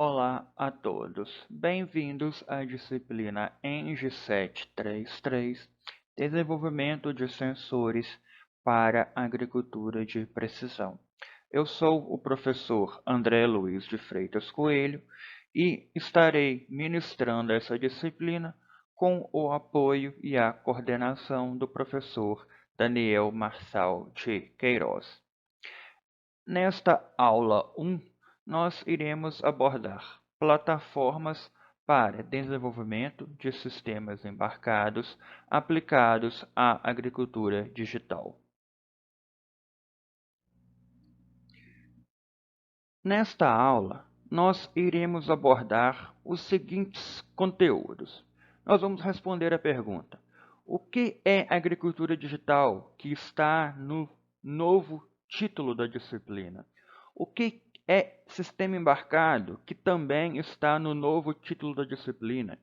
Olá a todos, bem-vindos à disciplina ENG 733, Desenvolvimento de Sensores para Agricultura de Precisão. Eu sou o professor André Luiz de Freitas Coelho e estarei ministrando essa disciplina com o apoio e a coordenação do professor Daniel Marçal de Queiroz. Nesta aula 1, nós iremos abordar plataformas para desenvolvimento de sistemas embarcados aplicados à agricultura digital. Nesta aula, nós iremos abordar os seguintes conteúdos. Nós vamos responder a pergunta: o que é agricultura digital, que está no novo título da disciplina? O que é sistema embarcado, que também está no novo título da disciplina?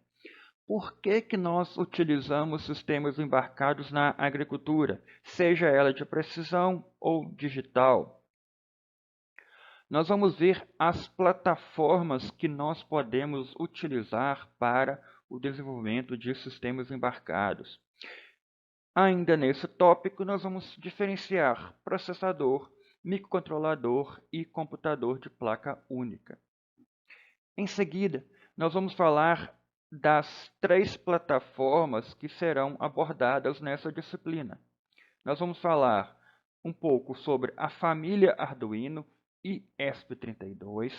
Por que nós utilizamos sistemas embarcados na agricultura, seja ela de precisão ou digital? Nós vamos ver as plataformas que nós podemos utilizar para o desenvolvimento de sistemas embarcados. Ainda nesse tópico, nós vamos diferenciar processador, microcontrolador e computador de placa única. Em seguida, nós vamos falar das 3 plataformas que serão abordadas nessa disciplina. Nós vamos falar um pouco sobre a família Arduino e ESP32.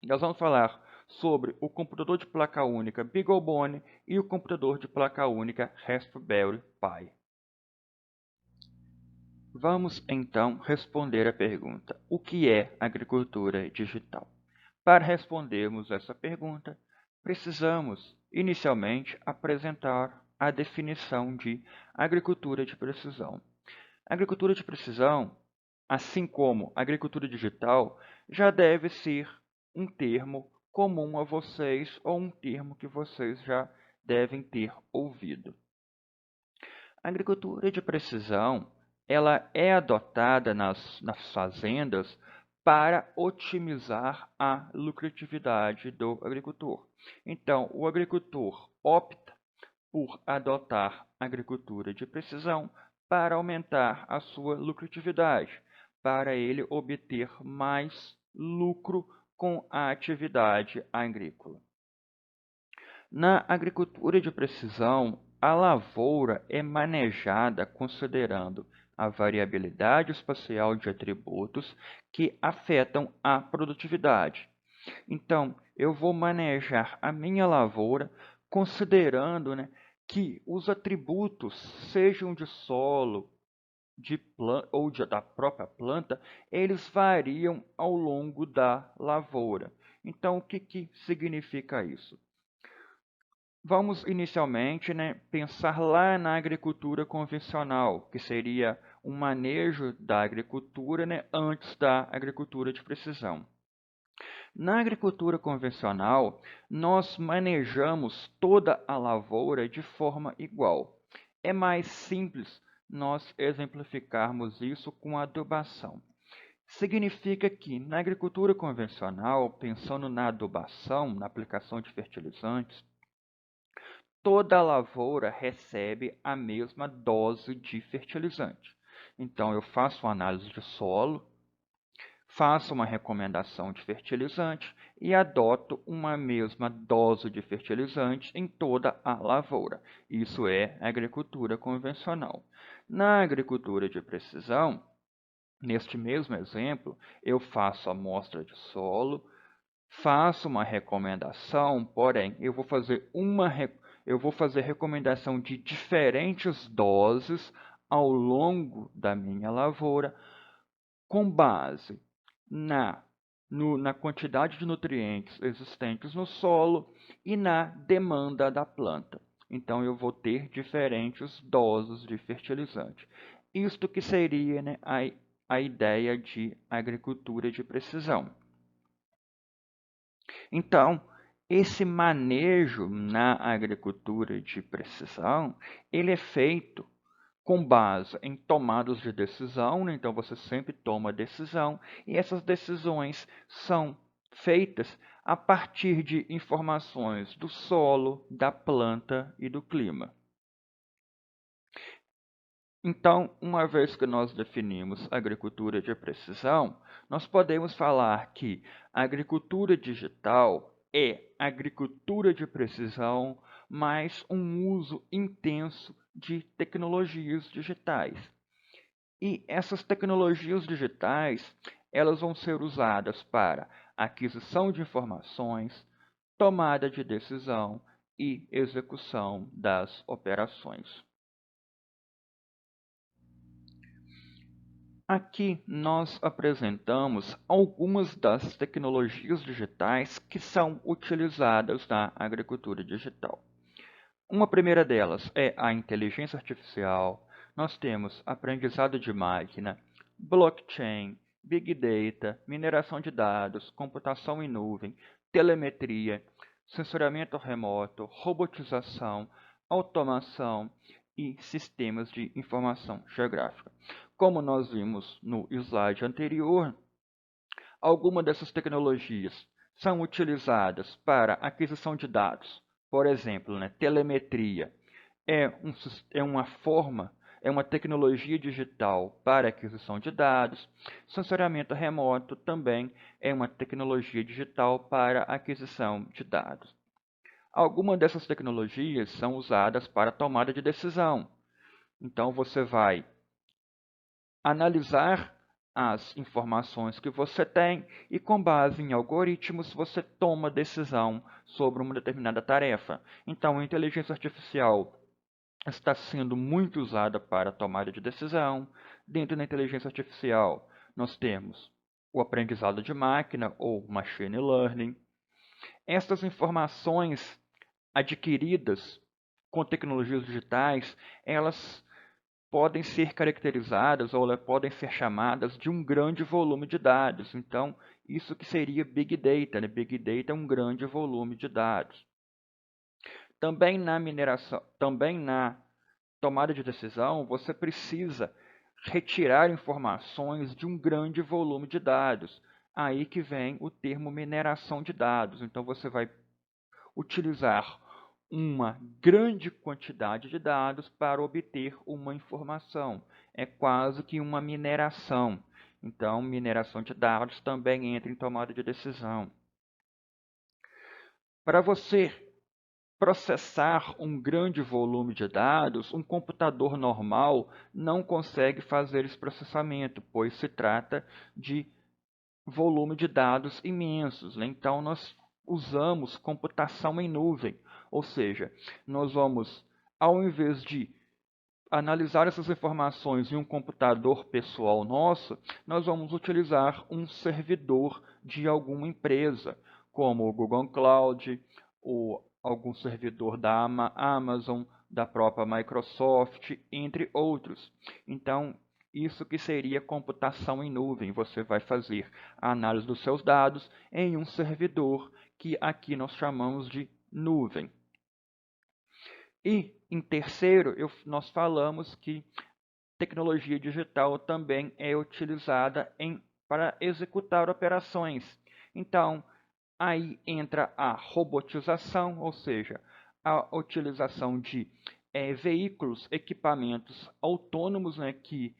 Nós vamos falar sobre o computador de placa única BeagleBone e o computador de placa única Raspberry Pi. Vamos então responder a pergunta: o que é agricultura digital? Para respondermos essa pergunta, precisamos inicialmente apresentar a definição de agricultura de precisão. Agricultura de precisão, assim como agricultura digital, já deve ser um termo comum a vocês ou um termo que vocês já devem ter ouvido. A agricultura de precisão, ela é adotada nas fazendas para otimizar a lucratividade do agricultor. Então, o agricultor opta por adotar agricultura de precisão para aumentar a sua lucratividade, para ele obter mais lucro com a atividade agrícola. Na agricultura de precisão, a lavoura é manejada considerando a variabilidade espacial de atributos que afetam a produtividade. Então, eu vou manejar a minha lavoura considerando, que os atributos, sejam de solo, ou da própria planta, eles variam ao longo da lavoura. Então, o que significa isso? Vamos inicialmente, pensar lá na agricultura convencional, que seria um manejo da agricultura, antes da agricultura de precisão. Na agricultura convencional, nós manejamos toda a lavoura de forma igual. É mais simples nós exemplificarmos isso com adubação. Significa que na agricultura convencional, pensando na adubação, na aplicação de fertilizantes, toda a lavoura recebe a mesma dose de fertilizante. Então, eu faço uma análise de solo, faço uma recomendação de fertilizante e adoto uma mesma dose de fertilizante em toda a lavoura. Isso é agricultura convencional. Na agricultura de precisão, neste mesmo exemplo, eu faço amostra de solo, faço uma recomendação, porém, eu vou fazer recomendação de diferentes doses ao longo da minha lavoura, com base na quantidade de nutrientes existentes no solo e na demanda da planta. Então, eu vou ter diferentes doses de fertilizante. Isto que seria, a ideia de agricultura de precisão. Então, esse manejo na agricultura de precisão, ele é feito com base em tomadas de decisão, então você sempre toma decisão, e essas decisões são feitas a partir de informações do solo, da planta e do clima. Então, uma vez que nós definimos agricultura de precisão, nós podemos falar que a agricultura digital é agricultura de precisão, mais um uso intenso de tecnologias digitais. E essas tecnologias digitais, elas vão ser usadas para aquisição de informações, tomada de decisão e execução das operações. Aqui nós apresentamos algumas das tecnologias digitais que são utilizadas na agricultura digital. Uma primeira delas é a inteligência artificial. Nós temos aprendizado de máquina, blockchain, big data, mineração de dados, computação em nuvem, telemetria, sensoriamento remoto, robotização, automação e sistemas de informação geográfica. Como nós vimos no slide anterior, algumas dessas tecnologias são utilizadas para aquisição de dados. Por exemplo, telemetria é uma tecnologia digital para aquisição de dados. Sensoriamento remoto também é uma tecnologia digital para aquisição de dados. Algumas dessas tecnologias são usadas para tomada de decisão. Então, você vai analisar as informações que você tem e, com base em algoritmos, você toma decisão sobre uma determinada tarefa. Então, a inteligência artificial está sendo muito usada para a tomada de decisão. Dentro da inteligência artificial, nós temos o aprendizado de máquina ou machine learning. Estas informações adquiridas com tecnologias digitais, elas podem ser caracterizadas ou podem ser chamadas de um grande volume de dados. Então, isso que seria Big Data. Big Data é um grande volume de dados. Também na mineração, também na tomada de decisão, você precisa retirar informações de um grande volume de dados. Aí que vem o termo mineração de dados. Então, você vai utilizar uma grande quantidade de dados para obter uma informação. É quase que uma mineração. Então, mineração de dados também entra em tomada de decisão. Para você processar um grande volume de dados, um computador normal não consegue fazer esse processamento, pois se trata de volume de dados imensos. Então, nós usamos computação em nuvem, ou seja, nós vamos, ao invés de analisar essas informações em um computador pessoal nosso, nós vamos utilizar um servidor de alguma empresa, como o Google Cloud, ou algum servidor da Amazon, da própria Microsoft, entre outros. Então, isso que seria computação em nuvem. Você vai fazer a análise dos seus dados em um servidor que aqui nós chamamos de nuvem. E, em terceiro, nós falamos que tecnologia digital também é utilizada para executar operações. Então, aí entra a robotização, ou seja, a utilização de veículos, equipamentos autônomos, que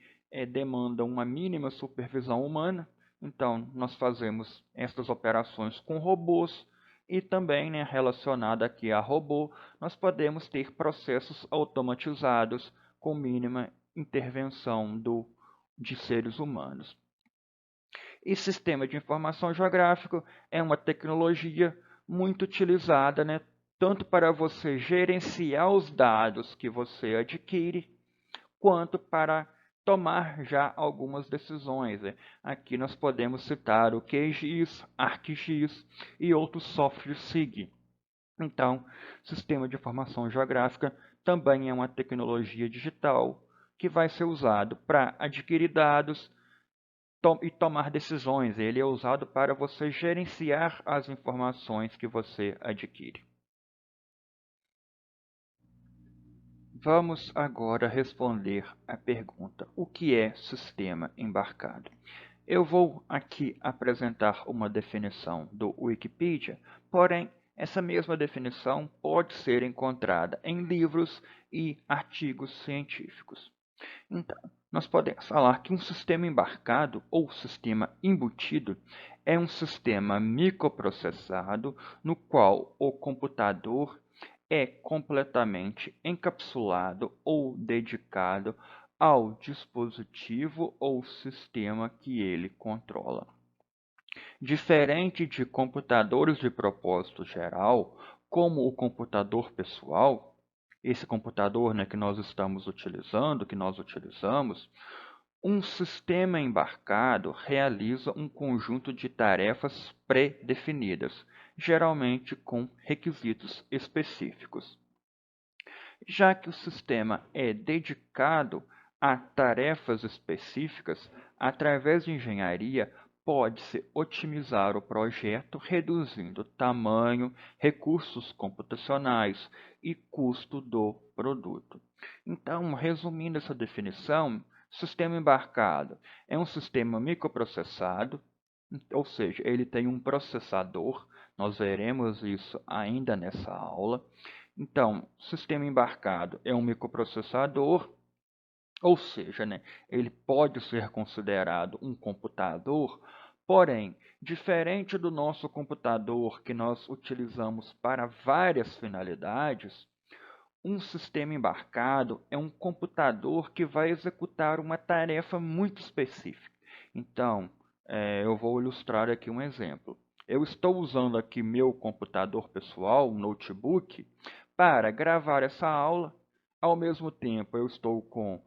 demandam uma mínima supervisão humana. Então, nós fazemos essas operações com robôs e também, relacionado aqui a robô, nós podemos ter processos automatizados com mínima intervenção de seres humanos. E sistema de informação geográfico é uma tecnologia muito utilizada, tanto para você gerenciar os dados que você adquire, quanto para tomar já algumas decisões. Aqui nós podemos citar o QGIS, ArcGIS e outros softwares SIG. Então, sistema de informação geográfica também é uma tecnologia digital que vai ser usado para adquirir dados e tomar decisões. Ele é usado para você gerenciar as informações que você adquire. Vamos agora responder a pergunta: o que é sistema embarcado? Eu vou aqui apresentar uma definição do Wikipedia, porém, essa mesma definição pode ser encontrada em livros e artigos científicos. Então, nós podemos falar que um sistema embarcado ou sistema embutido é um sistema microprocessado no qual o computador é completamente encapsulado ou dedicado ao dispositivo ou sistema que ele controla. Diferente de computadores de propósito geral, como o computador pessoal, esse computador, né, que nós estamos utilizando, que nós utilizamos, um sistema embarcado realiza um conjunto de tarefas pré-definidas, geralmente com requisitos específicos. Já que o sistema é dedicado a tarefas específicas, através de engenharia, pode-se otimizar o projeto reduzindo tamanho, recursos computacionais e custo do produto. Então, resumindo essa definição, sistema embarcado é um sistema microprocessado, ou seja, ele tem um processador, nós veremos isso ainda nessa aula. Então, sistema embarcado é um microprocessador, ou seja, ele pode ser considerado um computador, porém, diferente do nosso computador que nós utilizamos para várias finalidades, um sistema embarcado é um computador que vai executar uma tarefa muito específica. Então, eu vou ilustrar aqui um exemplo. Eu estou usando aqui meu computador pessoal, um notebook, para gravar essa aula. Ao mesmo tempo, eu estou com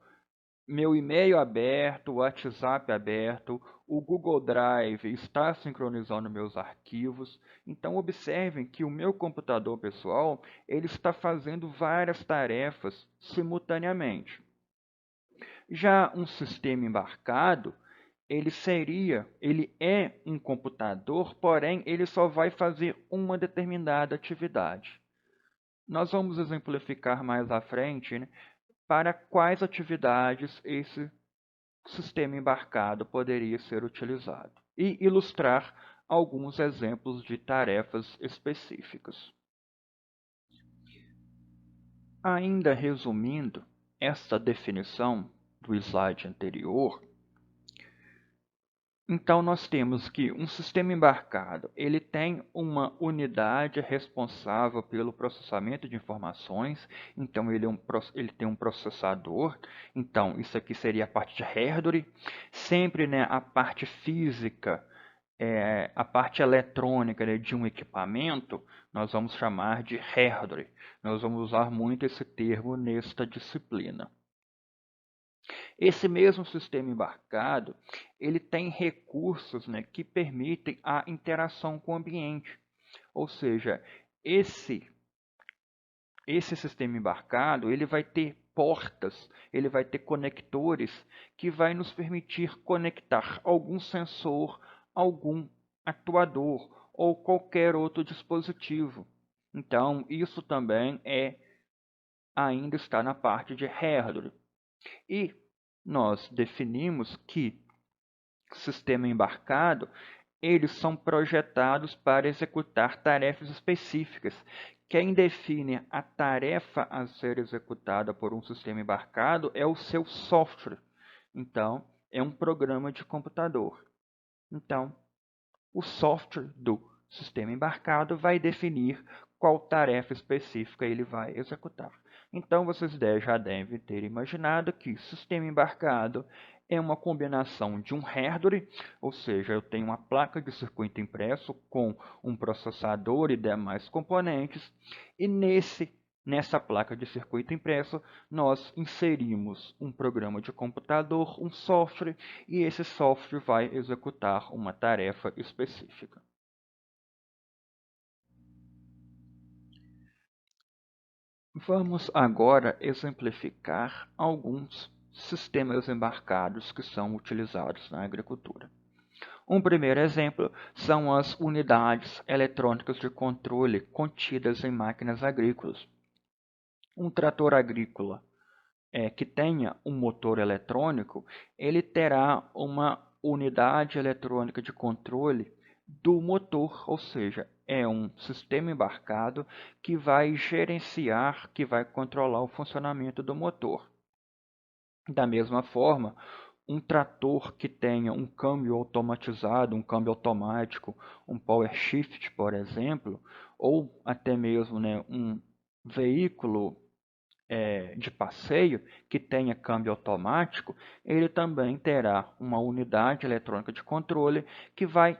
meu e-mail aberto, o WhatsApp aberto, o Google Drive está sincronizando meus arquivos. Então observem que o meu computador pessoal ele está fazendo várias tarefas simultaneamente. Já um sistema embarcado, ele é um computador, porém ele só vai fazer uma determinada atividade. Nós vamos exemplificar mais à frente, para quais atividades esse sistema embarcado poderia ser utilizado e ilustrar alguns exemplos de tarefas específicas. Ainda resumindo essa definição do slide anterior, então nós temos que um sistema embarcado, ele tem uma unidade responsável pelo processamento de informações, então ele tem um processador, então isso aqui seria a parte de hardware, sempre a parte física, a parte eletrônica de um equipamento, nós vamos chamar de hardware. Nós vamos usar muito esse termo nesta disciplina. Esse mesmo sistema embarcado, ele tem recursos que permitem a interação com o ambiente. Ou seja, esse sistema embarcado, ele vai ter portas, ele vai ter conectores que vai nos permitir conectar algum sensor, algum atuador ou qualquer outro dispositivo. Então, isso também ainda está na parte de hardware. E nós definimos que sistema embarcado, eles são projetados para executar tarefas específicas. Quem define a tarefa a ser executada por um sistema embarcado é o seu software. Então, é um programa de computador. Então, o software do sistema embarcado vai definir qual tarefa específica ele vai executar. Então, vocês já devem ter imaginado que sistema embarcado é uma combinação de um hardware, ou seja, eu tenho uma placa de circuito impresso com um processador e demais componentes, e nessa placa de circuito impresso, nós inserimos um programa de computador, um software, e esse software vai executar uma tarefa específica. Vamos agora exemplificar alguns sistemas embarcados que são utilizados na agricultura. Um primeiro exemplo são as unidades eletrônicas de controle contidas em máquinas agrícolas. Um trator agrícola que tenha um motor eletrônico, ele terá uma unidade eletrônica de controle do motor, ou seja, é um sistema embarcado que vai gerenciar, que vai controlar o funcionamento do motor. Da mesma forma, um trator que tenha um câmbio automatizado, um câmbio automático, um power shift, por exemplo, ou até mesmo, né, um veículo de passeio que tenha câmbio automático, ele também terá uma unidade eletrônica de controle que vai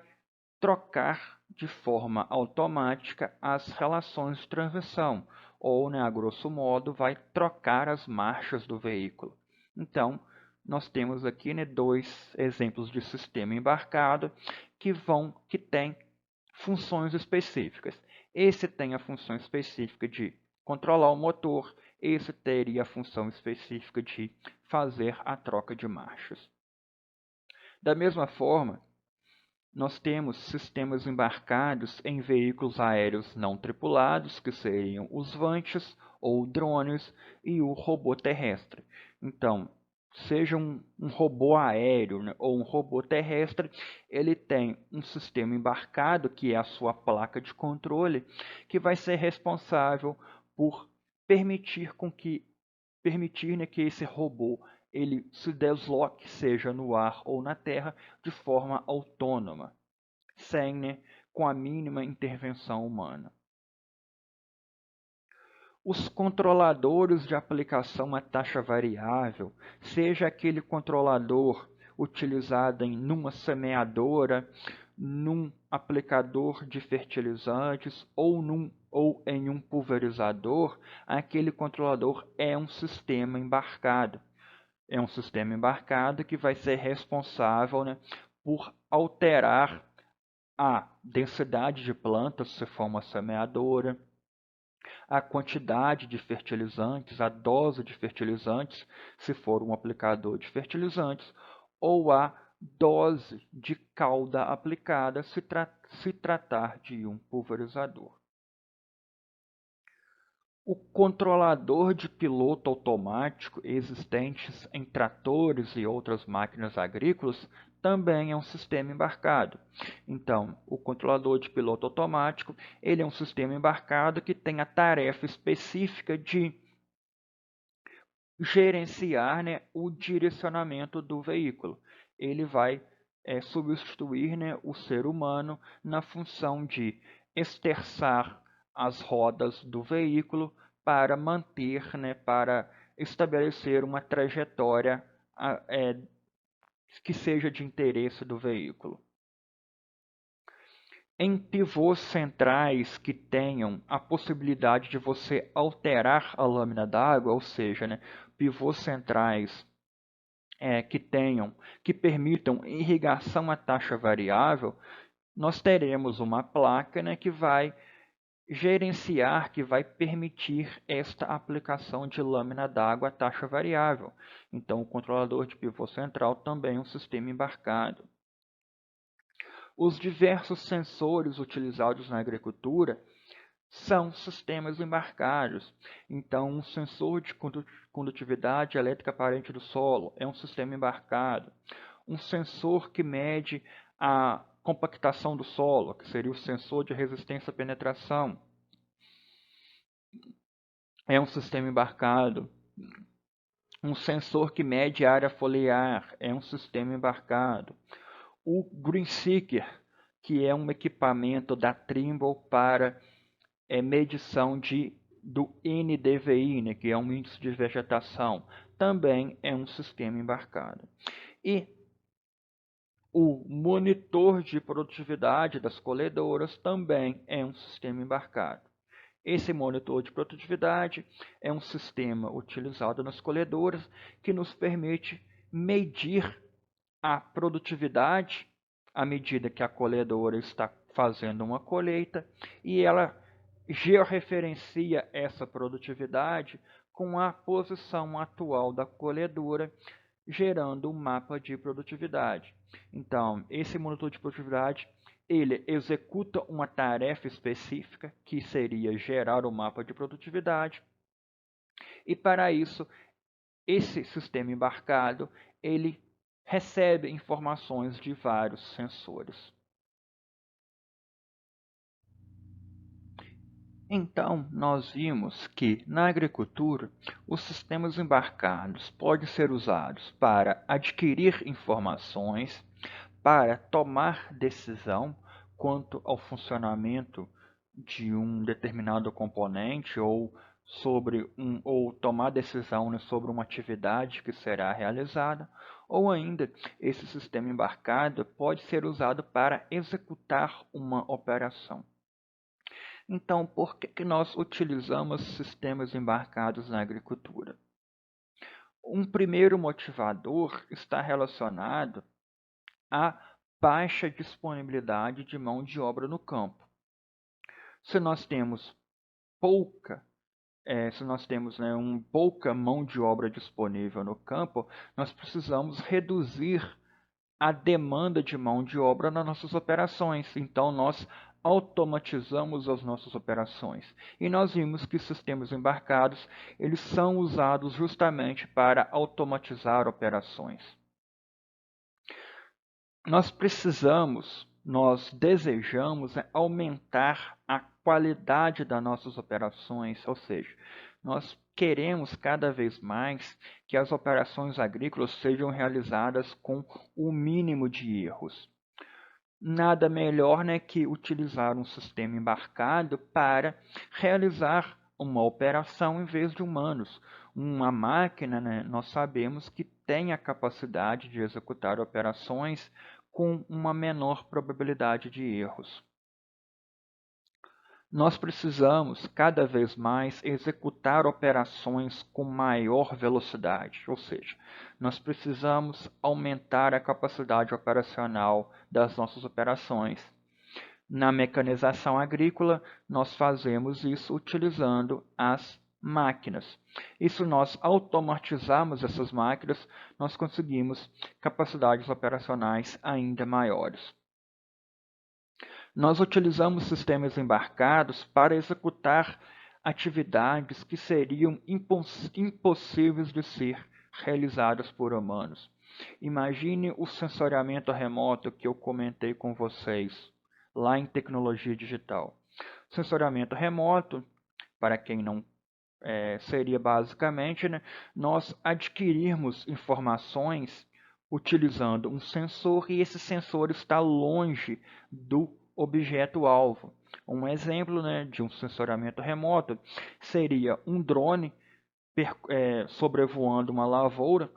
trocar de forma automática as relações de transmissão, ou, né, a grosso modo, vai trocar as marchas do veículo. Então, nós temos aqui, né, dois exemplos de sistema embarcado que têm funções específicas. Esse tem a função específica de controlar o motor, esse teria a função específica de fazer a troca de marchas. Da mesma forma, nós temos sistemas embarcados em veículos aéreos não tripulados, que seriam os VANTs ou drones, e o robô terrestre. Então, seja um robô aéreo, né, ou um robô terrestre, ele tem um sistema embarcado, que é a sua placa de controle, que vai ser responsável por permitir, né, que esse robô ele se desloque, seja no ar ou na terra, de forma autônoma, sem, né, com a mínima intervenção humana. Os controladores de aplicação a taxa variável, seja aquele controlador utilizado numa semeadora, num aplicador de fertilizantes ou em um pulverizador, aquele controlador é um sistema embarcado. É um sistema embarcado que vai ser responsável, né, por alterar a densidade de plantas, se for uma semeadora, a quantidade de fertilizantes, a dose de fertilizantes, se for um aplicador de fertilizantes, ou a dose de cauda aplicada, se tratar de um pulverizador. O controlador de piloto automático existentes em tratores e outras máquinas agrícolas também é um sistema embarcado. Então, o controlador de piloto automático, ele é um sistema embarcado que tem a tarefa específica de gerenciar, né, o direcionamento do veículo. Ele vai substituir, né, o ser humano na função de esterçar as rodas do veículo para manter, né, para estabelecer uma trajetória que seja de interesse do veículo. Em pivôs centrais que tenham a possibilidade de você alterar a lâmina d'água, ou seja, né, pivôs centrais que permitam irrigação a taxa variável, nós teremos uma placa, né, que vai gerenciar, que vai permitir esta aplicação de lâmina d'água a taxa variável. Então, o controlador de pivô central também é um sistema embarcado. Os diversos sensores utilizados na agricultura são sistemas embarcados. Então, um sensor de condutividade elétrica aparente do solo é um sistema embarcado. Um sensor que mede a compactação do solo, que seria o sensor de resistência à penetração, é um sistema embarcado. Um sensor que mede a área foliar é um sistema embarcado. O GreenSeeker, que é um equipamento da Trimble para medição do NDVI, né, que é um índice de vegetação, também é um sistema embarcado. E o monitor de produtividade das colhedoras também é um sistema embarcado. Esse monitor de produtividade é um sistema utilizado nas colhedoras que nos permite medir a produtividade à medida que a colhedora está fazendo uma colheita, e ela georreferencia essa produtividade com a posição atual da colhedora, gerando um mapa de produtividade. Então, esse monitor de produtividade ele executa uma tarefa específica, que seria gerar o mapa de produtividade, e para isso, esse sistema embarcado ele recebe informações de vários sensores. Então, nós vimos que, na agricultura, os sistemas embarcados podem ser usados para adquirir informações, para tomar decisão quanto ao funcionamento de um determinado componente ou tomar decisão, né, sobre uma atividade que será realizada, ou ainda esse sistema embarcado pode ser usado para executar uma operação. Então, por que nós utilizamos sistemas embarcados na agricultura? Um primeiro motivador está relacionado à baixa disponibilidade de mão de obra no campo. Se nós temos pouca pouca mão de obra disponível no campo, nós precisamos reduzir a demanda de mão de obra nas nossas operações. Então, nós automatizamos as nossas operações. E nós vimos que sistemas embarcados, eles são usados justamente para automatizar operações. Nós desejamos aumentar a qualidade das nossas operações, ou seja, nós queremos cada vez mais que as operações agrícolas sejam realizadas com o mínimo de erros. Nada melhor, né, que utilizar um sistema embarcado para realizar uma operação em vez de humanos. Uma máquina, né, nós sabemos que tem a capacidade de executar operações com uma menor probabilidade de erros. Nós precisamos cada vez mais executar operações com maior velocidade, ou seja, nós precisamos aumentar a capacidade operacional das nossas operações. Na mecanização agrícola, nós fazemos isso utilizando as máquinas. E se nós automatizarmos essas máquinas, nós conseguimos capacidades operacionais ainda maiores. Nós utilizamos sistemas embarcados para executar atividades que seriam impossíveis de ser realizadas por humanos. Imagine o sensoriamento remoto que eu comentei com vocês lá em tecnologia digital. Sensoriamento remoto, para quem não seria basicamente, né, nós adquirirmos informações utilizando um sensor e esse sensor está longe do objeto-alvo. Um exemplo, né, de um sensoriamento remoto seria um drone sobrevoando uma lavoura,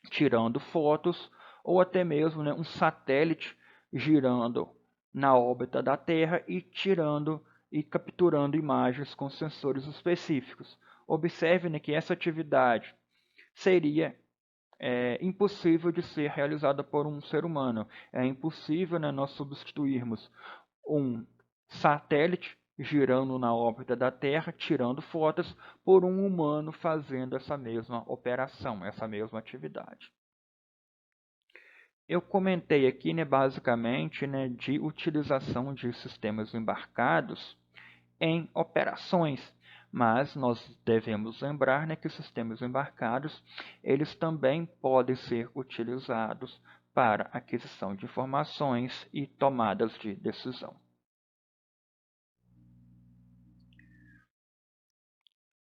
tirando fotos, ou até mesmo, né, um satélite girando na órbita da Terra e capturando imagens com sensores específicos. Observe, né, que essa atividade seria impossível de ser realizada por um ser humano. É impossível, né, nós substituirmos um satélite girando na órbita da Terra, tirando fotos, por um humano fazendo essa mesma operação, essa mesma atividade. Eu comentei aqui, né, basicamente, né, de utilização de sistemas embarcados em operações, mas nós devemos lembrar, né, que sistemas embarcados eles também podem ser utilizados para aquisição de informações e tomadas de decisão.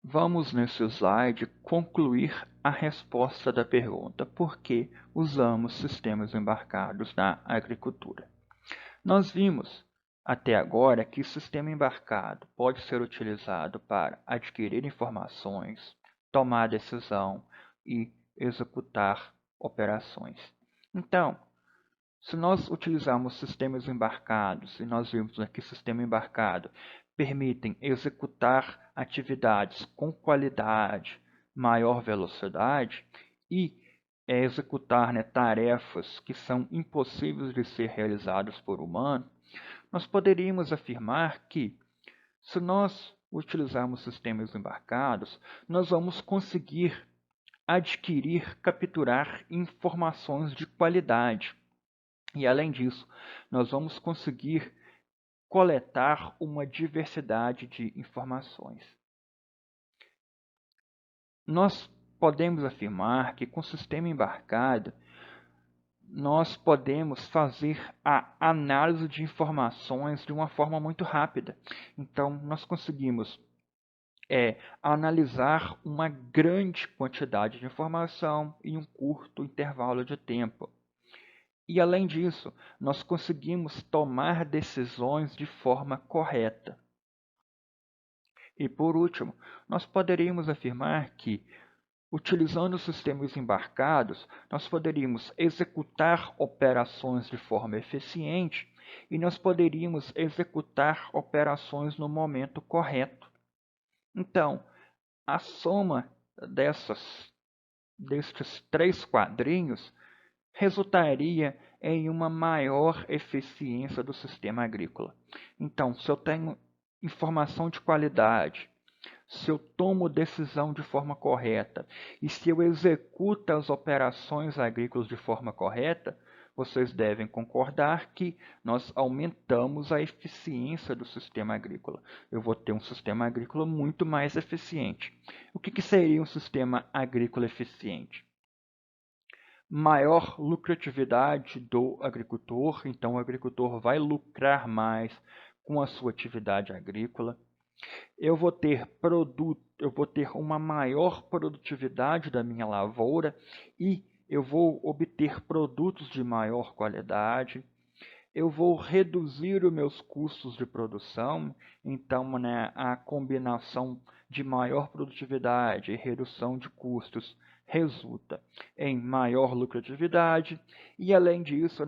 Vamos nesse slide concluir a resposta da pergunta: por que usamos sistemas embarcados na agricultura? Nós vimos até agora que o sistema embarcado pode ser utilizado para adquirir informações, tomar decisão e executar operações. Então, se nós utilizarmos sistemas embarcados, e nós vimos que o sistema embarcado permitem executar atividades com qualidade, maior velocidade e executar, né, tarefas que são impossíveis de ser realizadas por humano, nós poderíamos afirmar que, se nós utilizarmos sistemas embarcados, nós vamos conseguir adquirir, capturar informações de qualidade. E, além disso, nós vamos conseguir coletar uma diversidade de informações. Nós podemos afirmar que, com o sistema embarcado, nós podemos fazer a análise de informações de uma forma muito rápida. Então, nós conseguimos analisar uma grande quantidade de informação em um curto intervalo de tempo. E, além disso, nós conseguimos tomar decisões de forma correta. E, por último, nós poderíamos afirmar que, utilizando sistemas embarcados, nós poderíamos executar operações de forma eficiente e nós poderíamos executar operações no momento correto. Então, a soma destes 3 quadrinhos resultaria em uma maior eficiência do sistema agrícola. Então, se eu tenho informação de qualidade, se eu tomo decisão de forma correta e se eu executo as operações agrícolas de forma correta, vocês devem concordar que nós aumentamos a eficiência do sistema agrícola. Eu vou ter um sistema agrícola muito mais eficiente. O que seria um sistema agrícola eficiente? Maior lucratividade do agricultor, então o agricultor vai lucrar mais com a sua atividade agrícola. Eu vou ter uma maior produtividade da minha lavoura e eu vou obter produtos de maior qualidade. Eu vou reduzir os meus custos de produção, então, a combinação de maior produtividade e redução de custos resulta em maior lucratividade e, além disso,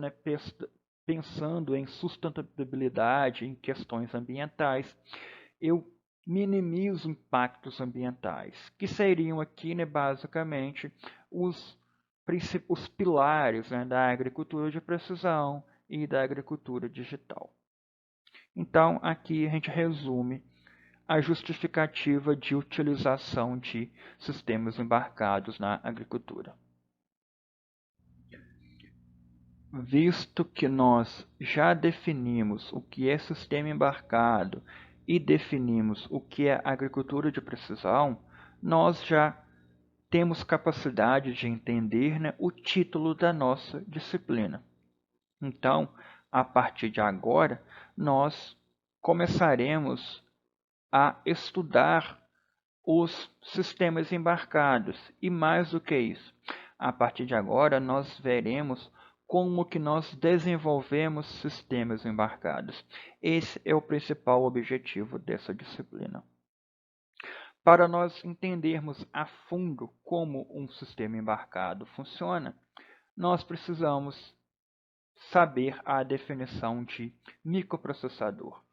pensando em sustentabilidade, em questões ambientais, eu minimizo impactos ambientais, que seriam aqui, basicamente, os pilares, da agricultura de precisão e da agricultura digital. Então, aqui a gente resume a justificativa de utilização de sistemas embarcados na agricultura. Visto que nós já definimos o que é sistema embarcado e definimos o que é agricultura de precisão, nós já temos capacidade de entender, o título da nossa disciplina. Então, a partir de agora, nós começaremos a estudar os sistemas embarcados e, mais do que isso, a partir de agora nós veremos como que nós desenvolvemos sistemas embarcados. Esse é o principal objetivo dessa disciplina. Para nós entendermos a fundo como um sistema embarcado funciona, nós precisamos saber a definição de microprocessador.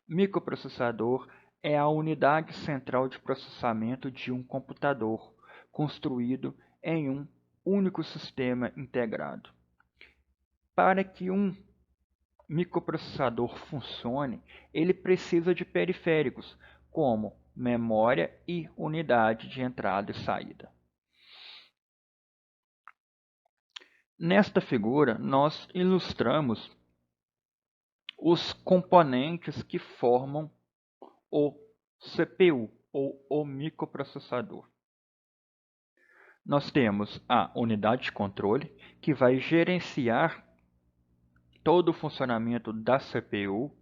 Microprocessador é a unidade central de processamento de um computador, construído em um único sistema integrado. Para que um microprocessador funcione, ele precisa de periféricos, como memória e unidade de entrada e saída. Nesta figura, nós ilustramos os componentes que formam o CPU, ou o microprocessador. Nós temos a unidade de controle, que vai gerenciar todo o funcionamento da CPU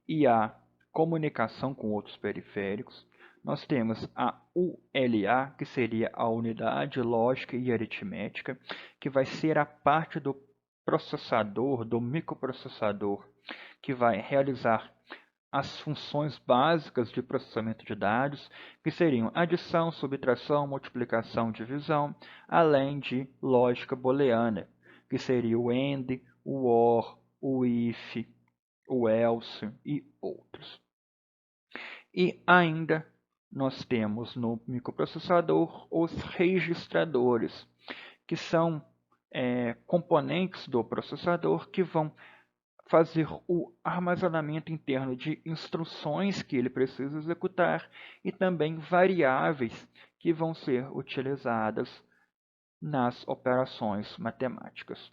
e a comunicação com outros periféricos. Nós temos a ULA, que seria a unidade lógica e aritmética, que vai ser a parte do processador, do microprocessador, que vai realizar as funções básicas de processamento de dados, que seriam adição, subtração, multiplicação, divisão, além de lógica booleana, que seria o AND, o OR, o IF, o ELSE e outros. E ainda nós temos no microprocessador os registradores, que são componentes do processador que vão fazer o armazenamento interno de instruções que ele precisa executar e também variáveis que vão ser utilizadas nas operações matemáticas.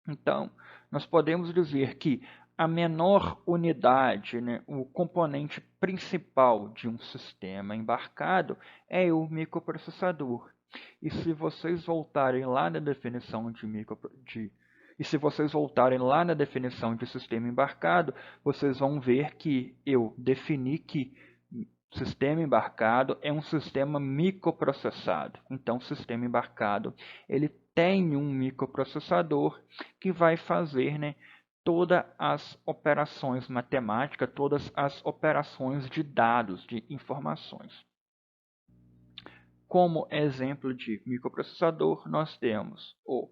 Então, nós podemos dizer que a menor unidade, o componente principal de um sistema embarcado é o microprocessador. E se vocês voltarem lá na definição e se vocês voltarem lá na definição de sistema embarcado, vocês vão ver que eu defini que sistema embarcado é um sistema microprocessado. Então, o sistema embarcado ele tem um microprocessador que vai fazer, né, todas as operações matemáticas, todas as operações de dados, de informações. Como exemplo de microprocessador, nós temos o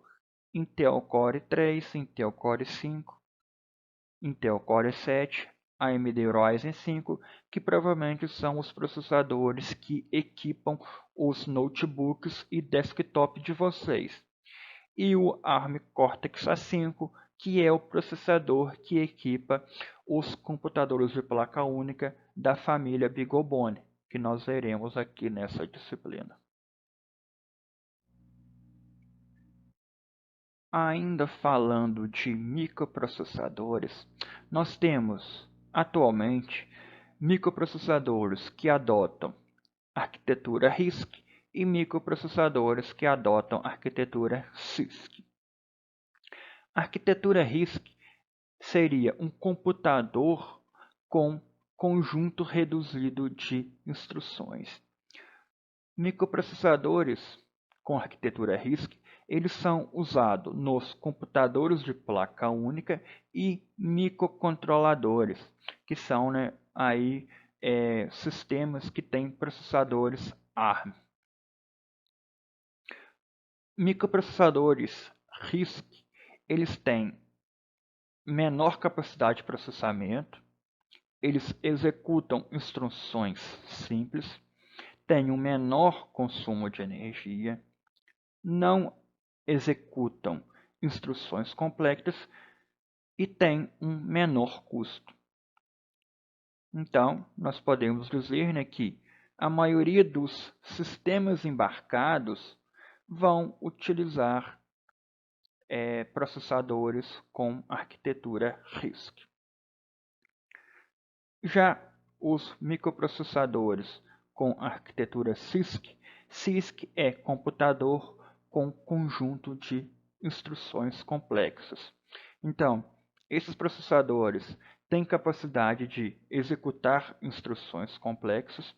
Intel Core 3, Intel Core 5, Intel Core 7, AMD Ryzen 5, que provavelmente são os processadores que equipam os notebooks e desktop de vocês. E o ARM Cortex A5, que é o processador que equipa os computadores de placa única da família BeagleBone, que nós veremos aqui nessa disciplina. Ainda falando de microprocessadores, nós temos atualmente microprocessadores que adotam arquitetura RISC e microprocessadores que adotam arquitetura CISC. A arquitetura RISC seria um computador com conjunto reduzido de instruções. Microprocessadores com arquitetura RISC, eles são usados nos computadores de placa única e microcontroladores, que são, né, sistemas que têm processadores ARM. Microprocessadores RISC, eles têm menor capacidade de processamento, eles executam instruções simples, têm um menor consumo de energia, não executam instruções complexas e têm um menor custo. Então, nós podemos dizer, né, que a maioria dos sistemas embarcados vão utilizar processadores com arquitetura RISC. Já os microprocessadores com arquitetura CISC, CISC é computador com conjunto de instruções complexas. Então, esses processadores têm capacidade de executar instruções complexas,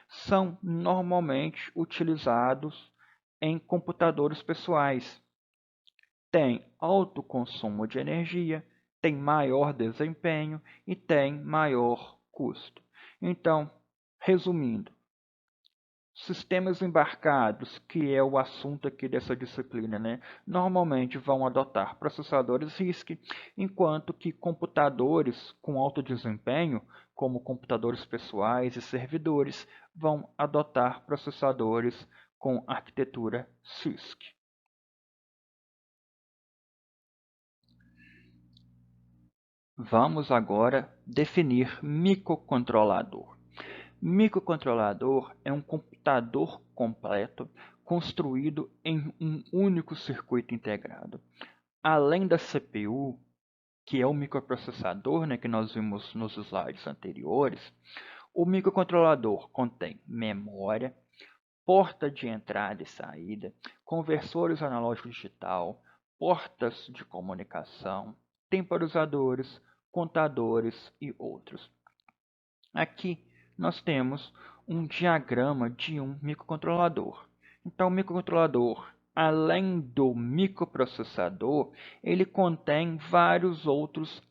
são normalmente utilizados em computadores pessoais. Tem alto consumo de energia, tem maior desempenho e tem maior custo. Então, resumindo, sistemas embarcados, que é o assunto aqui dessa disciplina, né, normalmente vão adotar processadores RISC, enquanto que computadores com alto desempenho, como computadores pessoais e servidores, vão adotar processadores com arquitetura CISC. Vamos agora definir microcontrolador. Microcontrolador é um computador completo construído em um único circuito integrado. Além da CPU, que é o microprocessador, né, que nós vimos nos slides anteriores, o microcontrolador contém memória, porta de entrada e saída, conversores analógico digital, portas de comunicação, temporizadores, contadores e outros. Aqui nós temos um diagrama de um microcontrolador. Então, o microcontrolador, além do microprocessador, ele contém vários outros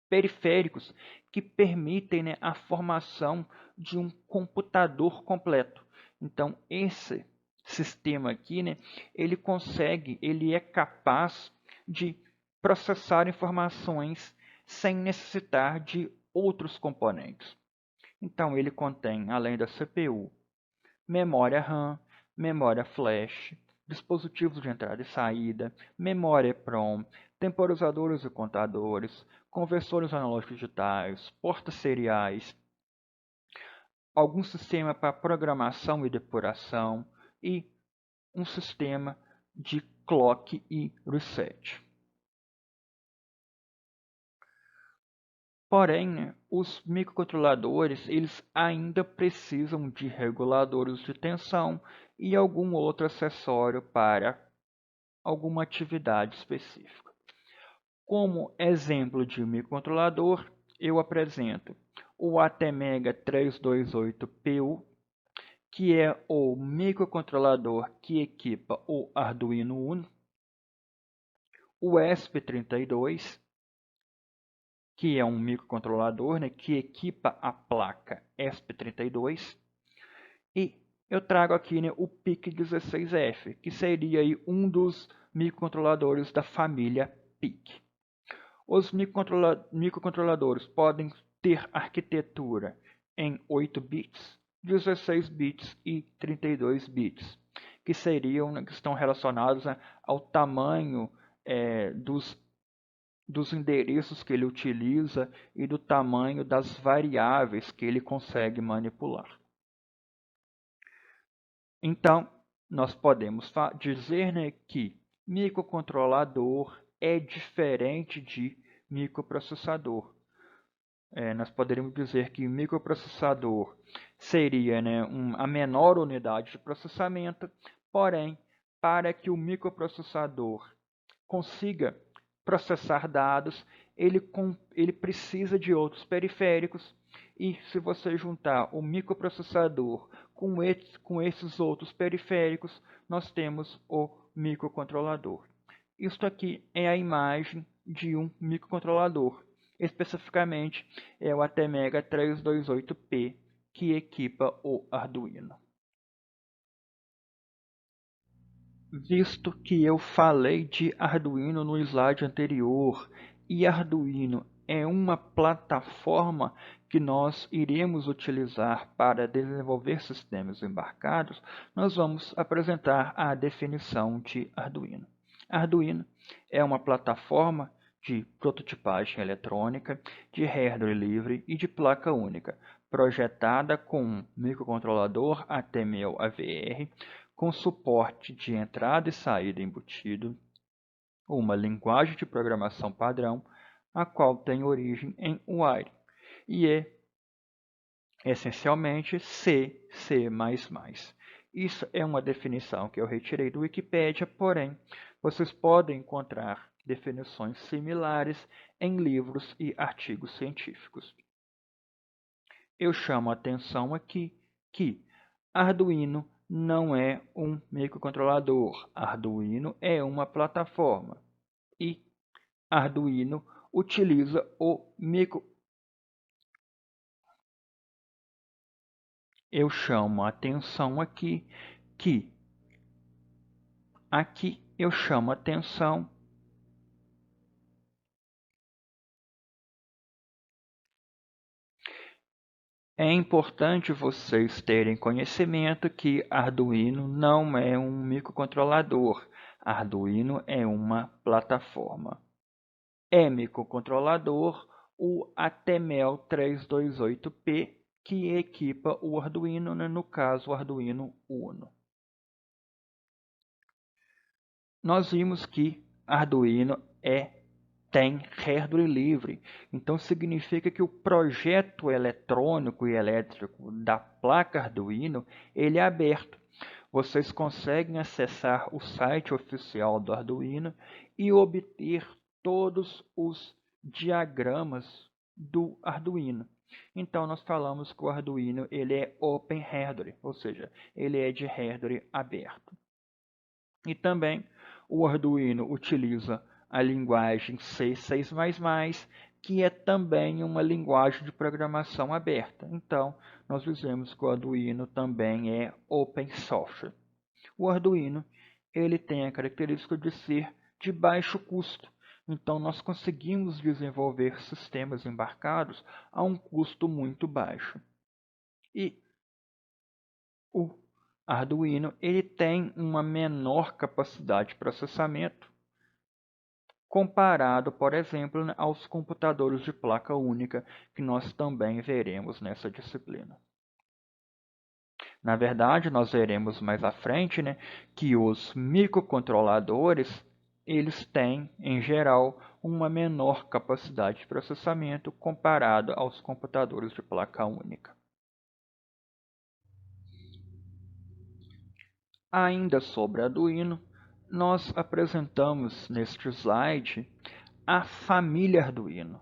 periféricos que permitem, né, a formação de um computador completo. Então, esse sistema aqui, né, ele é capaz de processar informações sem necessitar de outros componentes. Então, ele contém, além da CPU, memória RAM, memória flash, dispositivos de entrada e saída, memória EPROM, temporizadores e contadores, conversores analógicos digitais, portas seriais, algum sistema para programação e depuração e um sistema de clock e reset. Porém, né, os microcontroladores eles ainda precisam de reguladores de tensão e algum outro acessório para alguma atividade específica. Como exemplo de microcontrolador, eu apresento o ATmega 328PU, que é o microcontrolador que equipa o Arduino Uno, o ESP32, que é um microcontrolador, né, que equipa a placa ESP32, e eu trago aqui, né, o PIC16F, que seria aí um dos microcontroladores da família PIC. Os microcontroladores podem ter arquitetura em 8 bits, 16 bits e 32 bits, que estão relacionados, né, ao tamanho dos endereços que ele utiliza e do tamanho das variáveis que ele consegue manipular. Então, nós podemos dizer, né, que microcontrolador é diferente de microprocessador. Nós poderíamos dizer que microprocessador seria, né, a menor unidade de processamento, porém, para que o microprocessador consiga processar dados, ele precisa de outros periféricos, e se você juntar o microprocessador com esses outros periféricos, nós temos o microcontrolador. Isto aqui é a imagem de um microcontrolador. Especificamente, é o ATmega 328P, que equipa o Arduino. Visto que eu falei de Arduino no slide anterior, e Arduino é uma plataforma que nós iremos utilizar para desenvolver sistemas embarcados, nós vamos apresentar a definição de Arduino. Arduino é uma plataforma de prototipagem eletrônica, de hardware livre e de placa única, projetada com um microcontrolador ATmel-AVR, com suporte de entrada e saída embutido, uma linguagem de programação padrão, a qual tem origem em Wire, e é essencialmente C, C++. Isso é uma definição que eu retirei do Wikipedia, porém, vocês podem encontrar definições similares em livros e artigos científicos. Eu chamo a atenção aqui que Arduino não é um microcontrolador. Arduino é uma plataforma. E Arduino utiliza o micro. Eu chamo a atenção aqui que eu chamo a atenção É importante vocês terem conhecimento que Arduino não é um microcontrolador. Arduino é uma plataforma. É microcontrolador o ATmel 328P, que equipa o Arduino, né? No caso o Arduino Uno. Nós vimos que Arduino tem hardware livre, então significa que o projeto eletrônico e elétrico da placa Arduino ele é aberto. Vocês conseguem acessar o site oficial do Arduino e obter todos os diagramas do Arduino. Então nós falamos que o Arduino ele é Open Hardware, ou seja, ele é de hardware aberto. E também o Arduino utiliza a linguagem C++, que é também uma linguagem de programação aberta. Então, nós dizemos que o Arduino também é open source. O Arduino ele tem a característica de ser de baixo custo. Então, nós conseguimos desenvolver sistemas embarcados a um custo muito baixo. E o Arduino ele tem uma menor capacidade de processamento comparado, por exemplo, aos computadores de placa única, que nós também veremos nessa disciplina. Na verdade, nós veremos mais à frente, né, que os microcontroladores eles têm, em geral, uma menor capacidade de processamento comparado aos computadores de placa única. Ainda sobre Arduino, nós apresentamos neste slide a família Arduino.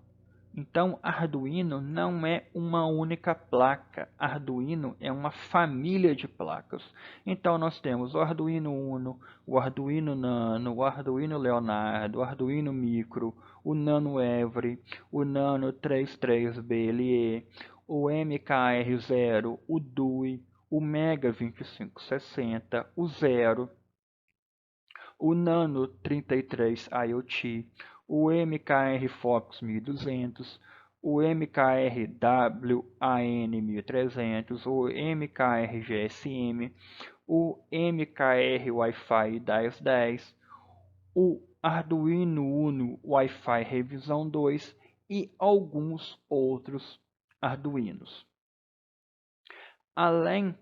Então, Arduino não é uma única placa. Arduino é uma família de placas. Então, nós temos o Arduino Uno, o Arduino Nano, o Arduino Leonardo, o Arduino Micro, o Nano Every, o Nano 33BLE, o MKR0, o DUI, o Mega 2560, o Zero, o Nano 33 IoT, o MKR Fox 1200, o MKR WAN 1300, o MKR GSM, o MKR Wi-Fi 1010, o Arduino Uno Wi-Fi Revisão 2 e alguns outros Arduinos. Além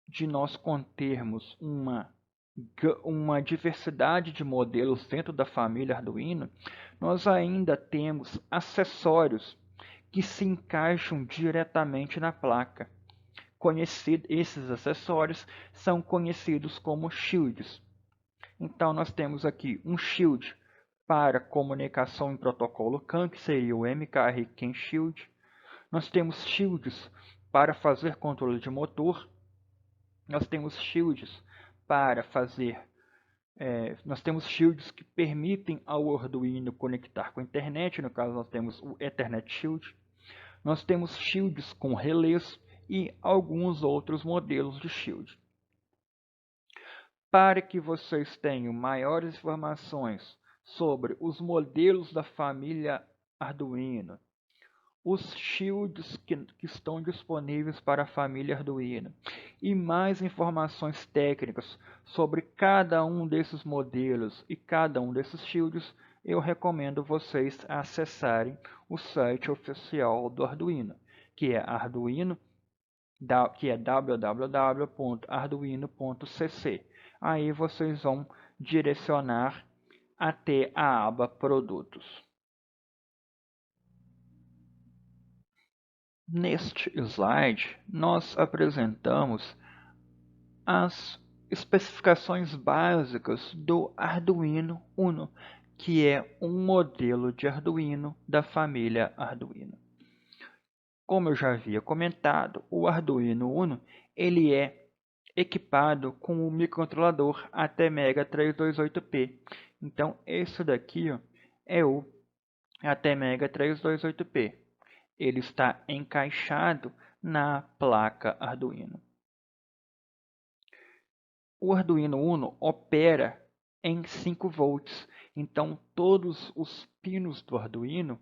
de nós contermos uma diversidade de modelos dentro da família Arduino, nós ainda temos acessórios que se encaixam diretamente na placa. Esses acessórios são conhecidos como shields. Então nós temos aqui um shield para comunicação em protocolo CAN, que seria o MKR CAN Shield. Nós temos shields para fazer controle de motor. Nós temos shields para fazer nós temos shields que permitem ao Arduino conectar com a internet, no caso nós temos o Ethernet Shield. Nós temos shields com relés e alguns outros modelos de shield. Para que vocês tenham maiores informações sobre os modelos da família Arduino, os shields que estão disponíveis para a família Arduino e mais informações técnicas sobre cada um desses modelos e cada um desses shields, eu recomendo vocês acessarem o site oficial do Arduino, que é www.arduino.cc. Aí vocês vão direcionar até a aba Produtos. Neste slide, nós apresentamos as especificações básicas do Arduino Uno, que é um modelo de Arduino da família Arduino. Como eu já havia comentado, o Arduino Uno ele é equipado com um microcontrolador ATmega 328P. Então, esse daqui é o ATmega 328P. Ele está encaixado na placa Arduino. O Arduino Uno opera em 5 volts, então todos os pinos do Arduino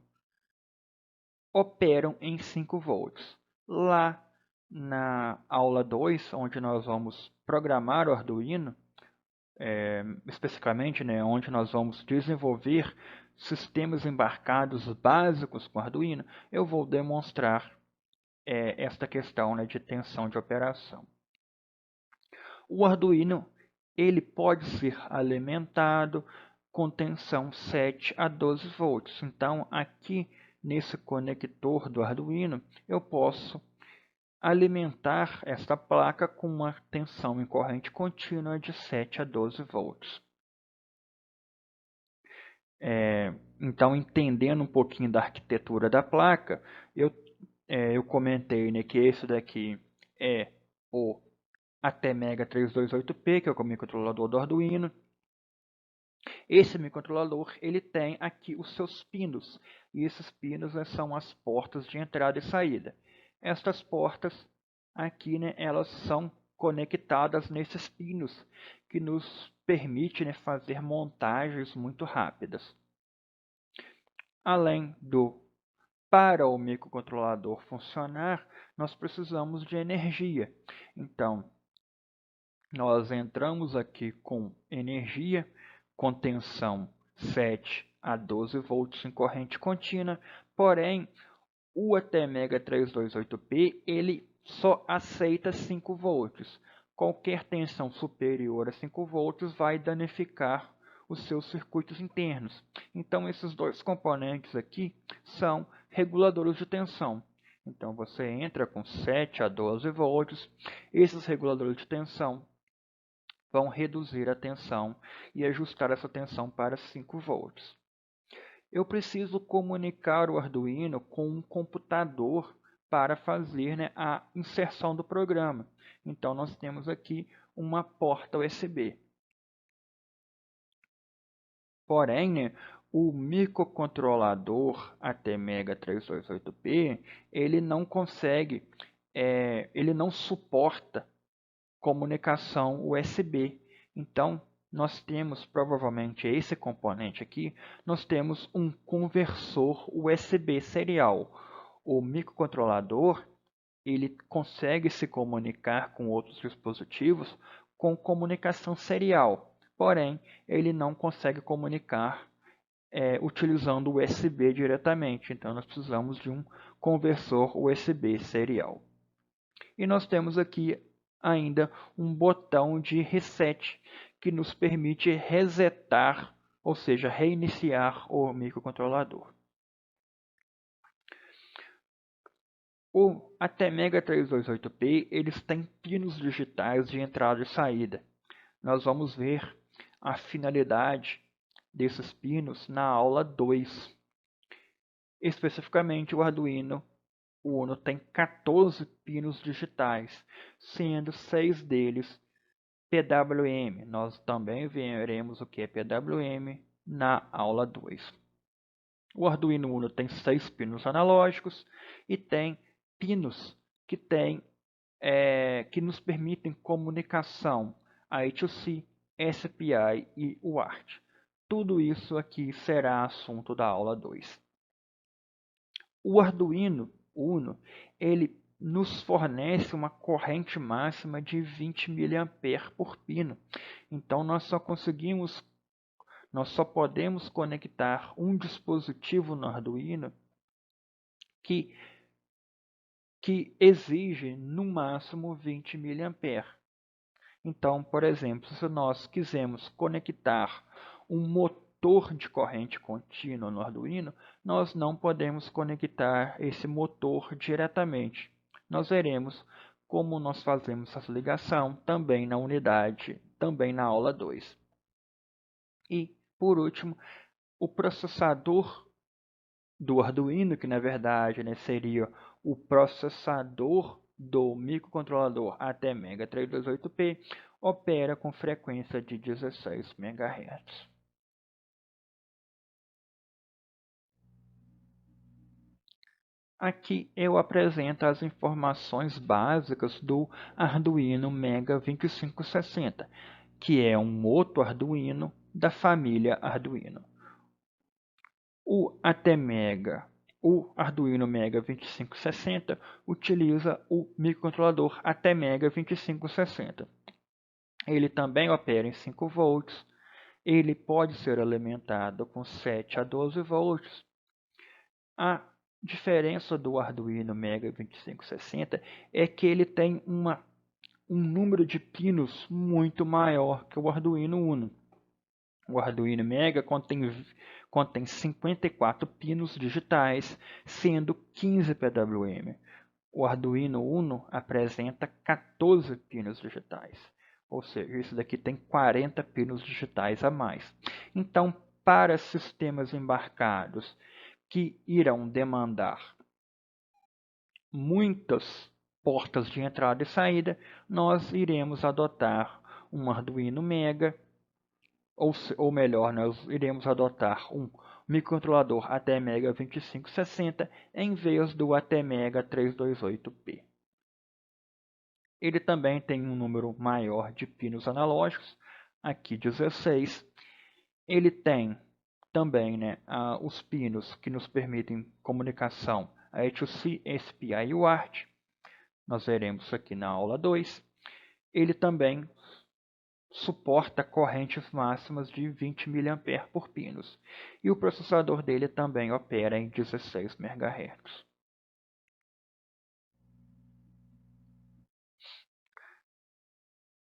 operam em 5 volts. Lá na aula 2, onde nós vamos programar o Arduino, especificamente, onde nós vamos desenvolver sistemas embarcados básicos com Arduino, eu vou demonstrar esta questão de tensão de operação. O Arduino ele pode ser alimentado com tensão 7 a 12 volts. Então, aqui nesse conector do Arduino, eu posso alimentar esta placa com uma tensão em corrente contínua de 7 a 12 volts. Então, entendendo um pouquinho da arquitetura da placa, eu comentei que esse daqui é o ATmega 328P, que é o microcontrolador do Arduino. Esse microcontrolador ele tem aqui os seus pinos, e esses pinos são as portas de entrada e saída. Estas portas aqui, elas são conectadas nesses pinos, que nos permite fazer montagens muito rápidas. Além para o microcontrolador funcionar, nós precisamos de energia. Então, nós entramos aqui com energia, com tensão 7 a 12 volts em corrente contínua, porém, o ATmega 328P ele só aceita 5 volts. Qualquer tensão superior a 5 volts vai danificar os seus circuitos internos. Então, esses dois componentes aqui são reguladores de tensão. Então, você entra com 7 a 12 volts. Esses reguladores de tensão vão reduzir a tensão e ajustar essa tensão para 5 volts. Eu preciso comunicar o Arduino com um computador para fazer, né, a inserção do programa. Então, nós temos aqui uma porta USB. Porém, né, o microcontrolador ATmega328P, ele não consegue, ele não suporta comunicação USB. Então, nós temos provavelmente esse componente aqui, nós temos um conversor USB serial. O microcontrolador, ele consegue se comunicar com outros dispositivos com comunicação serial, porém, ele não consegue comunicar utilizando o USB diretamente. Então, nós precisamos de um conversor USB serial. E nós temos aqui ainda um botão de reset que nos permite resetar, ou seja, reiniciar o microcontrolador. O ATmega 328P, eles têm pinos digitais de entrada e saída. Nós vamos ver a finalidade desses pinos na aula 2. Especificamente, o Arduino Uno tem 14 pinos digitais, sendo 6 deles PWM. Nós também veremos o que é PWM na aula 2. O Arduino Uno tem 6 pinos analógicos e tem pinos que nos permitem comunicação I2C, SPI e UART. Tudo isso aqui será assunto da aula 2. O Arduino Uno, ele nos fornece uma corrente máxima de 20 mA por pino. Então nós só podemos conectar um dispositivo no Arduino que exige no máximo 20 mA. Então, por exemplo, se nós quisermos conectar um motor de corrente contínua no Arduino, nós não podemos conectar esse motor diretamente. Nós veremos como nós fazemos essa ligação também na unidade, também na aula 2. E, por último, o processador do Arduino, que na verdade, né, seria o processador do microcontrolador ATmega 328P, opera com frequência de 16 MHz. Aqui eu apresento as informações básicas do Arduino Mega 2560, que é um outro Arduino da família Arduino. O Arduino Mega 2560 utiliza o microcontrolador ATmega 2560. Ele também opera em 5 volts. Ele pode ser alimentado com 7 a 12 volts. A diferença do Arduino Mega 2560 é que ele tem um número de pinos muito maior que o Arduino Uno. O Arduino Mega contém 54 pinos digitais, sendo 15 PWM. O Arduino Uno apresenta 14 pinos digitais, ou seja, isso daqui tem 40 pinos digitais a mais. Então, para sistemas embarcados que irão demandar muitas portas de entrada e saída, nós iremos adotar um Arduino Mega, ou melhor, nós iremos adotar um microcontrolador ATmega 2560 em vez do ATmega 328P. Ele também tem um número maior de pinos analógicos, aqui 16. Ele tem também, né, os pinos que nos permitem comunicação I2C, SPI e UART. Nós veremos isso aqui na aula 2. Ele também suporta correntes máximas de 20 mA por pinos. E o processador dele também opera em 16 MHz.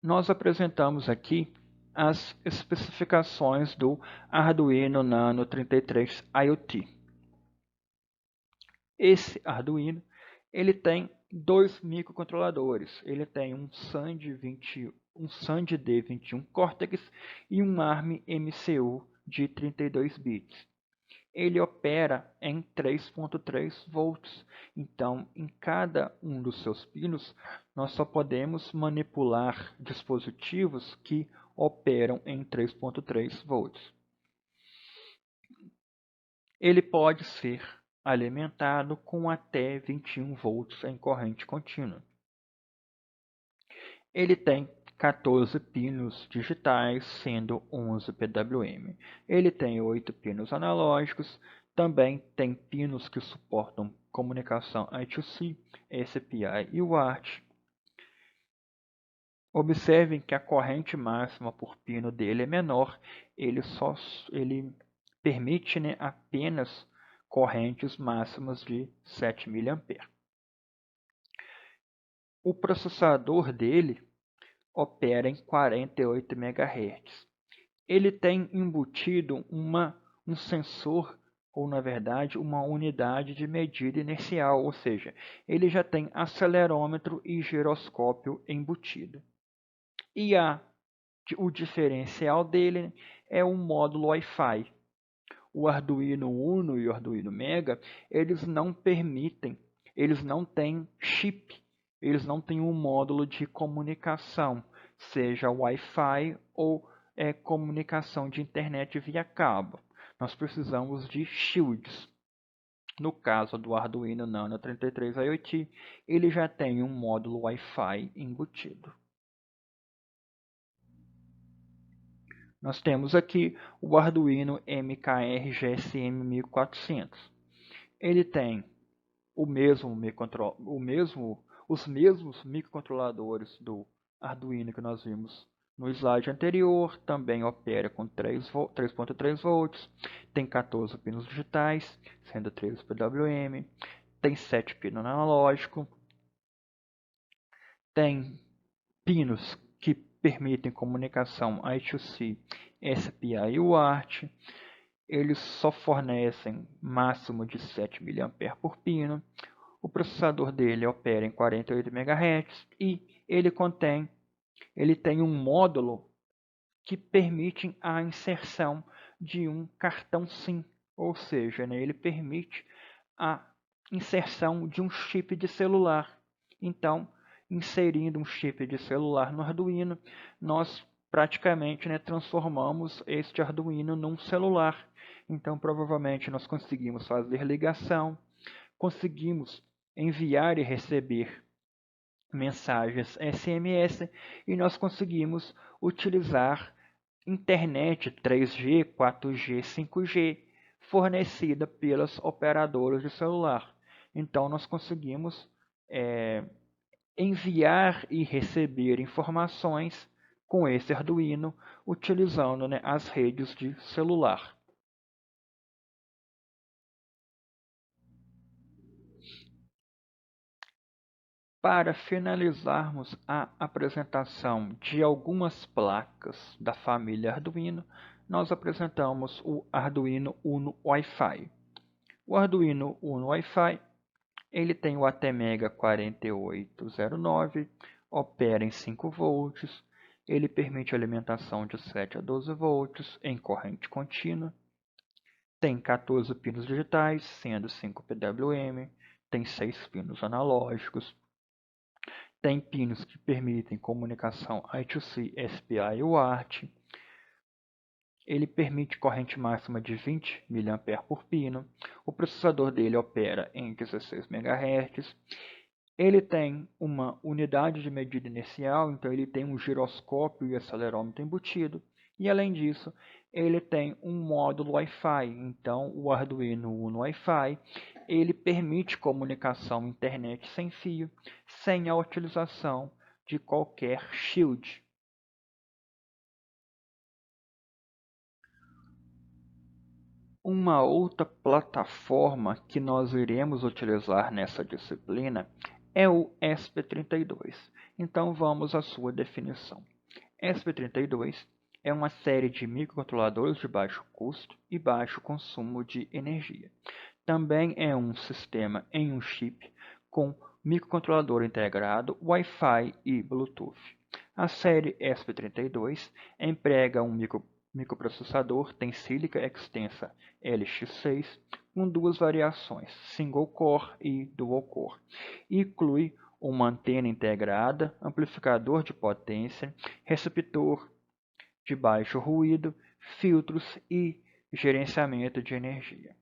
Nós apresentamos aqui as especificações do Arduino Nano 33 IoT. Esse Arduino ele tem dois microcontroladores. Ele tem um SAN de um SanDisk 21 Cortex e um ARM MCU de 32 bits. Ele opera em 3.3 volts, então em cada um dos seus pinos nós só podemos manipular dispositivos que operam em 3.3 volts. Ele pode ser alimentado com até 21 volts em corrente contínua. Ele tem 14 pinos digitais, sendo 11 PWM. Ele tem 8 pinos analógicos, também tem pinos que suportam comunicação I2C, SPI e UART. Observem que a corrente máxima por pino dele é menor, ele permite, apenas correntes máximas de 7 mA. O processador dele opera em 48 MHz. Ele tem embutido um sensor, ou na verdade uma unidade de medida inercial, ou seja, ele já tem acelerômetro e giroscópio embutido. E o diferencial dele é um módulo Wi-Fi. O Arduino Uno e o Arduino Mega, eles não têm chip, eles não têm um módulo de comunicação, seja Wi-Fi ou comunicação de internet via cabo. Nós precisamos de shields. No caso do Arduino Nano 33 IoT, ele já tem um módulo Wi-Fi embutido. Nós temos aqui o Arduino MKR GSM 1400. Ele tem os mesmos microcontroladores do Arduino que nós vimos no slide anterior. Também opera com 3.3 volts, tem 14 pinos digitais, sendo 13 PWM, tem 7 pinos analógicos, tem pinos que permitem comunicação I2C, SPI e UART. Eles só fornecem máximo de 7 mA por pino. O processador dele opera em 48 MHz e ele tem um módulo que permite a inserção de um cartão SIM, ou seja, ele permite a inserção de um chip de celular. Então, inserindo um chip de celular no Arduino, nós praticamente transformamos este Arduino num celular. Então, provavelmente, nós conseguimos fazer ligação, conseguimos enviar e receber mensagens SMS e nós conseguimos utilizar internet 3G, 4G, 5G fornecida pelas operadoras de celular. Então, nós conseguimos enviar e receber informações com esse Arduino utilizando as redes de celular. Para finalizarmos a apresentação de algumas placas da família Arduino, nós apresentamos o Arduino Uno Wi-Fi. O Arduino Uno Wi-Fi ele tem o ATmega 4809, opera em 5 volts, ele permite alimentação de 7 a 12 volts em corrente contínua, tem 14 pinos digitais, sendo 5 PWM, tem 6 pinos analógicos, tem pinos que permitem comunicação I2C, SPI e UART. Ele permite corrente máxima de 20 mA por pino. O processador dele opera em 16 MHz. Ele tem uma unidade de medida inercial, então ele tem um giroscópio e acelerômetro embutido. E além disso, ele tem um módulo Wi-Fi. Então, o Arduino Uno Wi-Fi ele permite comunicação internet sem fio, sem a utilização de qualquer shield. Uma outra plataforma que nós iremos utilizar nessa disciplina é o ESP32. Então vamos à sua definição. ESP32 é uma série de microcontroladores de baixo custo e baixo consumo de energia. Também é um sistema em um chip com microcontrolador integrado, Wi-Fi e Bluetooth. A série ESP32 emprega um microprocessador Tensilica Extensa LX6 com duas variações, Single Core e Dual Core. Inclui uma antena integrada, amplificador de potência, receptor de baixo ruído, filtros e gerenciamento de energia.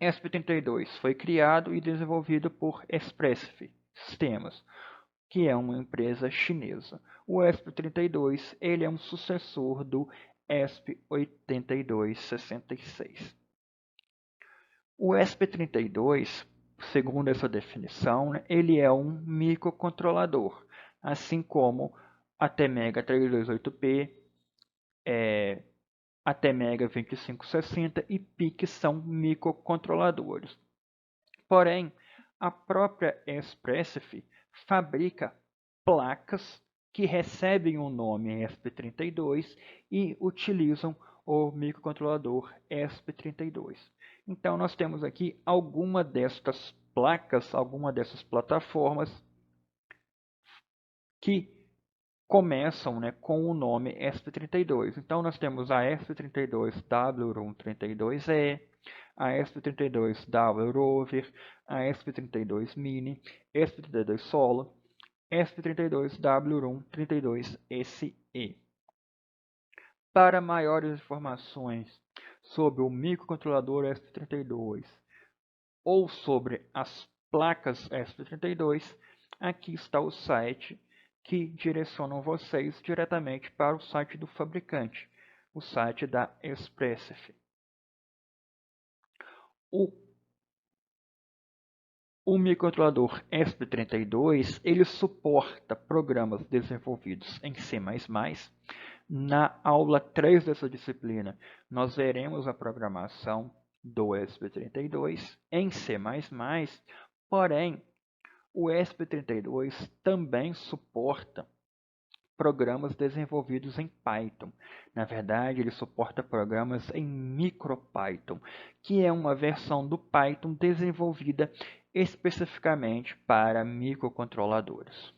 ESP32 foi criado e desenvolvido por Espressif Sistemas, que é uma empresa chinesa. O ESP32 ele é um sucessor do ESP8266. O ESP32, segundo essa definição, ele é um microcontrolador, assim como a Temega 328P, a Temega 2560 e PIC são microcontroladores. Porém, a própria Espressif fabrica placas que recebem o nome ESP32 e utilizam o microcontrolador ESP32. Então, nós temos aqui alguma destas placas, alguma dessas plataformas que começam com o nome ESP32. Então, nós temos a ESP32W132E, a ESP32W Rover, a ESP32 Mini, ESP32 Solo, ESP32W132SE. Para maiores informações sobre o microcontrolador ESP32 ou sobre as placas ESP32, aqui está o site que direcionam vocês diretamente para o site do fabricante, o site da Espressif. O microcontrolador ESP32 ele suporta programas desenvolvidos em C++. Na aula 3 dessa disciplina, nós veremos a programação do ESP32 em C++, porém, o ESP32 também suporta programas desenvolvidos em Python. Na verdade, ele suporta programas em MicroPython, que é uma versão do Python desenvolvida especificamente para microcontroladores.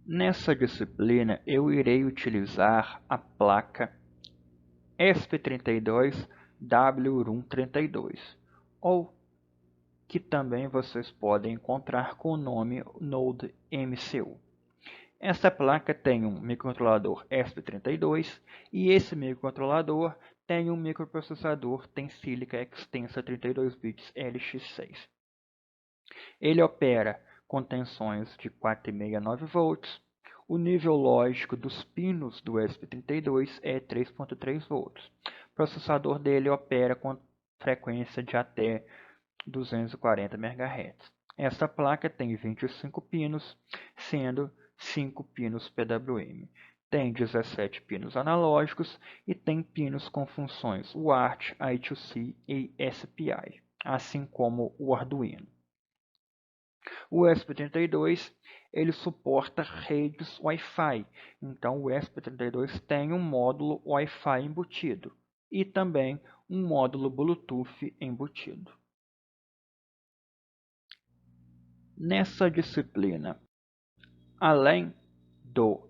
Nessa disciplina, eu irei utilizar a placa ESP32W132, ou que também vocês podem encontrar com o nome Node MCU. Essa placa tem um microcontrolador ESP32 e esse microcontrolador tem um microprocessador Tensilica Extensa 32 bits LX6. Ele opera com tensões de 4,69 volts. O nível lógico dos pinos do ESP32 é 3,3 volts. O processador dele opera com frequência de até 240 MHz. Essa placa tem 25 pinos, sendo 5 pinos PWM. Tem 17 pinos analógicos e tem pinos com funções UART, I2C e SPI, assim como o Arduino. O ESP32 ele suporta redes Wi-Fi, então o ESP32 tem um módulo Wi-Fi embutido e também um módulo Bluetooth embutido. Nessa disciplina, além do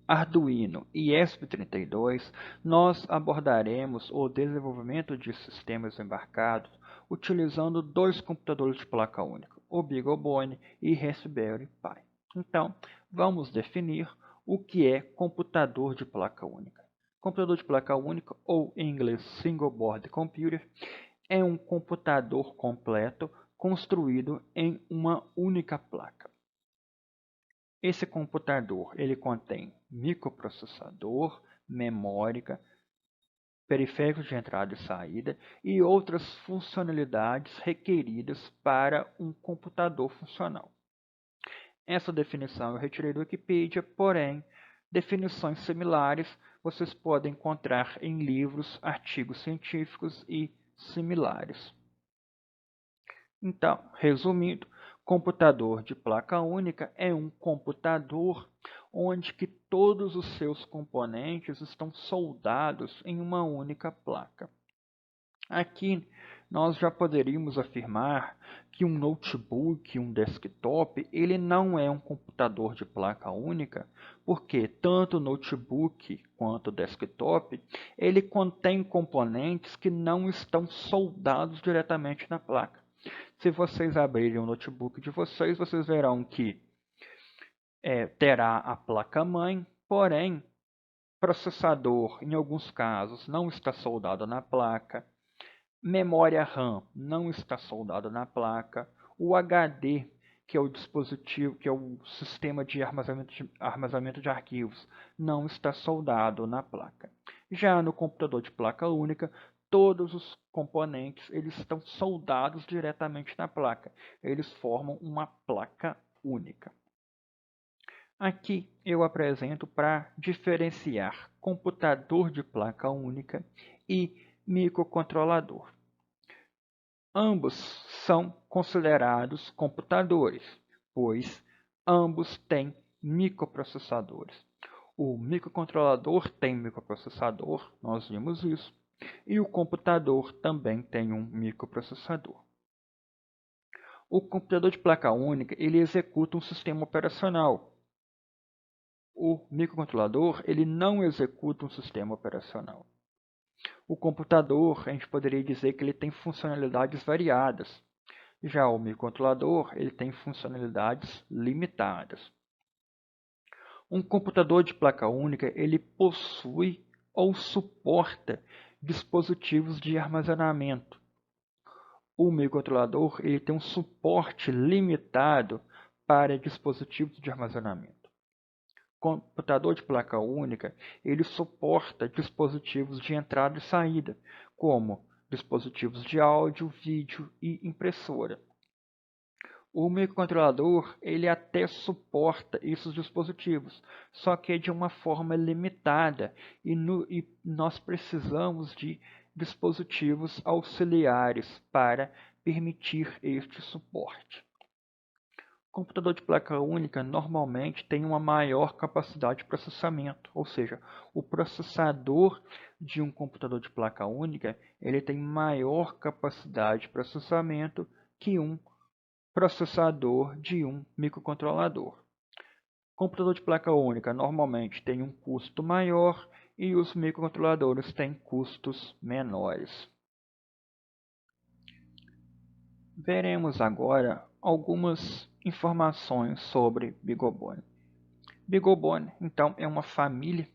Arduino e ESP32, nós abordaremos o desenvolvimento de sistemas embarcados utilizando dois computadores de placa única, o BeagleBone e Raspberry Pi. Então, vamos definir o que é computador de placa única. Computador de placa única, ou em inglês Single Board Computer, é um computador completo construído em uma única placa. Esse computador ele contém microprocessador, memória, periféricos de entrada e saída e outras funcionalidades requeridas para um computador funcional. Essa definição eu retirei do Wikipedia, porém, definições similares vocês podem encontrar em livros, artigos científicos e similares. Então, resumindo, computador de placa única é um computador onde que todos os seus componentes estão soldados em uma única placa. Aqui nós já poderíamos afirmar que um notebook, um desktop, ele não é um computador de placa única, porque tanto o notebook quanto o desktop, ele contém componentes que não estão soldados diretamente na placa. Se vocês abrirem o notebook de vocês, vocês verão que terá a placa-mãe, porém, processador, em alguns casos, não está soldado na placa. Memória RAM não está soldada na placa. O HD, que é o dispositivo, que é o sistema de armazenamento de arquivos, não está soldado na placa. Já no computador de placa única, todos os componentes eles estão soldados diretamente na placa. Eles formam uma placa única. Aqui eu apresento para diferenciar computador de placa única e microcontrolador. Ambos são considerados computadores, pois ambos têm microprocessadores. O microcontrolador tem microprocessador, nós vimos isso, e o computador também tem um microprocessador. O computador de placa única ele executa um sistema operacional. O microcontrolador ele não executa um sistema operacional. O computador, a gente poderia dizer que ele tem funcionalidades variadas. Já o microcontrolador, ele tem funcionalidades limitadas. Um computador de placa única, ele possui ou suporta dispositivos de armazenamento. O microcontrolador, ele tem um suporte limitado para dispositivos de armazenamento. Computador de placa única, ele suporta dispositivos de entrada e saída, como dispositivos de áudio, vídeo e impressora. O microcontrolador, ele até suporta esses dispositivos, só que é de uma forma limitada e nós precisamos de dispositivos auxiliares para permitir este suporte. O computador de placa única normalmente tem uma maior capacidade de processamento, ou seja, o processador de um computador de placa única ele tem maior capacidade de processamento que um processador de um microcontrolador. O computador de placa única normalmente tem um custo maior e os microcontroladores têm custos menores. Veremos agora algumas informações sobre BeagleBone. BeagleBone, então, é uma família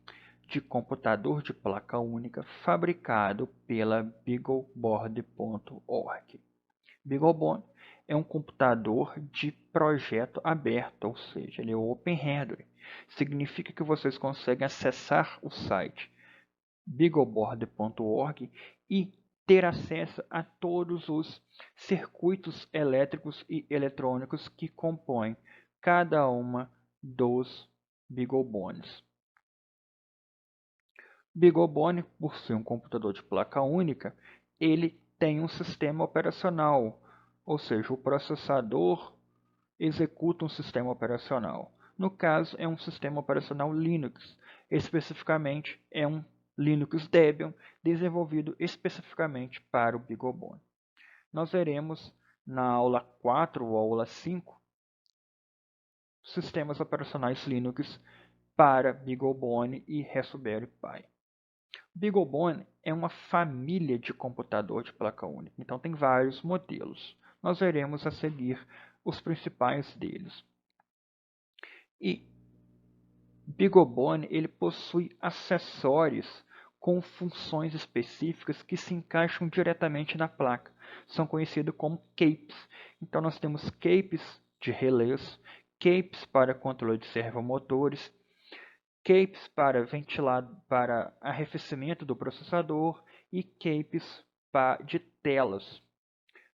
de computador de placa única fabricado pela BeagleBoard.org. BeagleBone é um computador de projeto aberto, ou seja, ele é open hardware. Significa que vocês conseguem acessar o site BeagleBoard.org e ter acesso a todos os circuitos elétricos e eletrônicos que compõem cada uma dos BeagleBones. BeagleBone, por ser um computador de placa única, ele tem um sistema operacional, ou seja, o processador executa um sistema operacional. No caso, é um sistema operacional Linux, especificamente é um Linux Debian, desenvolvido especificamente para o BeagleBone. Nós veremos na aula 4 ou aula 5 sistemas operacionais Linux para BeagleBone e Raspberry Pi. BeagleBone é uma família de computador de placa única, então tem vários modelos. Nós veremos a seguir os principais deles. E BeagleBone ele possui acessórios com funções específicas que se encaixam diretamente na placa. São conhecidos como capes. Então nós temos capes de relés, capes para controle de servomotores, capes para arrefecimento do processador e capes de telas.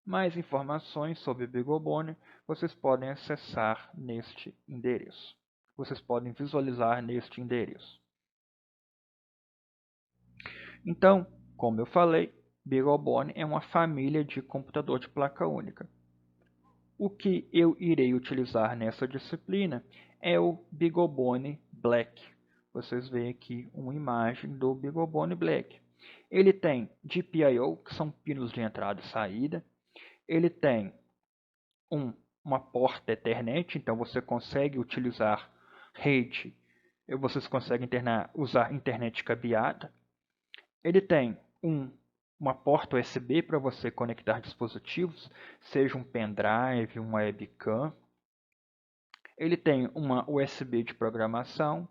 Mais informações sobre BeagleBone vocês podem acessar neste endereço. Vocês podem visualizar neste endereço. Então, como eu falei, BeagleBone é uma família de computador de placa única. O que eu irei utilizar nessa disciplina é o BeagleBone Black. Vocês veem aqui uma imagem do BeagleBone Black. Ele tem GPIO, que são pinos de entrada e saída. Ele tem uma porta Ethernet, então você consegue utilizar rede, vocês conseguem usar internet cabeada. Ele tem uma porta USB para você conectar dispositivos, seja um pendrive, uma webcam. Ele tem uma USB de programação.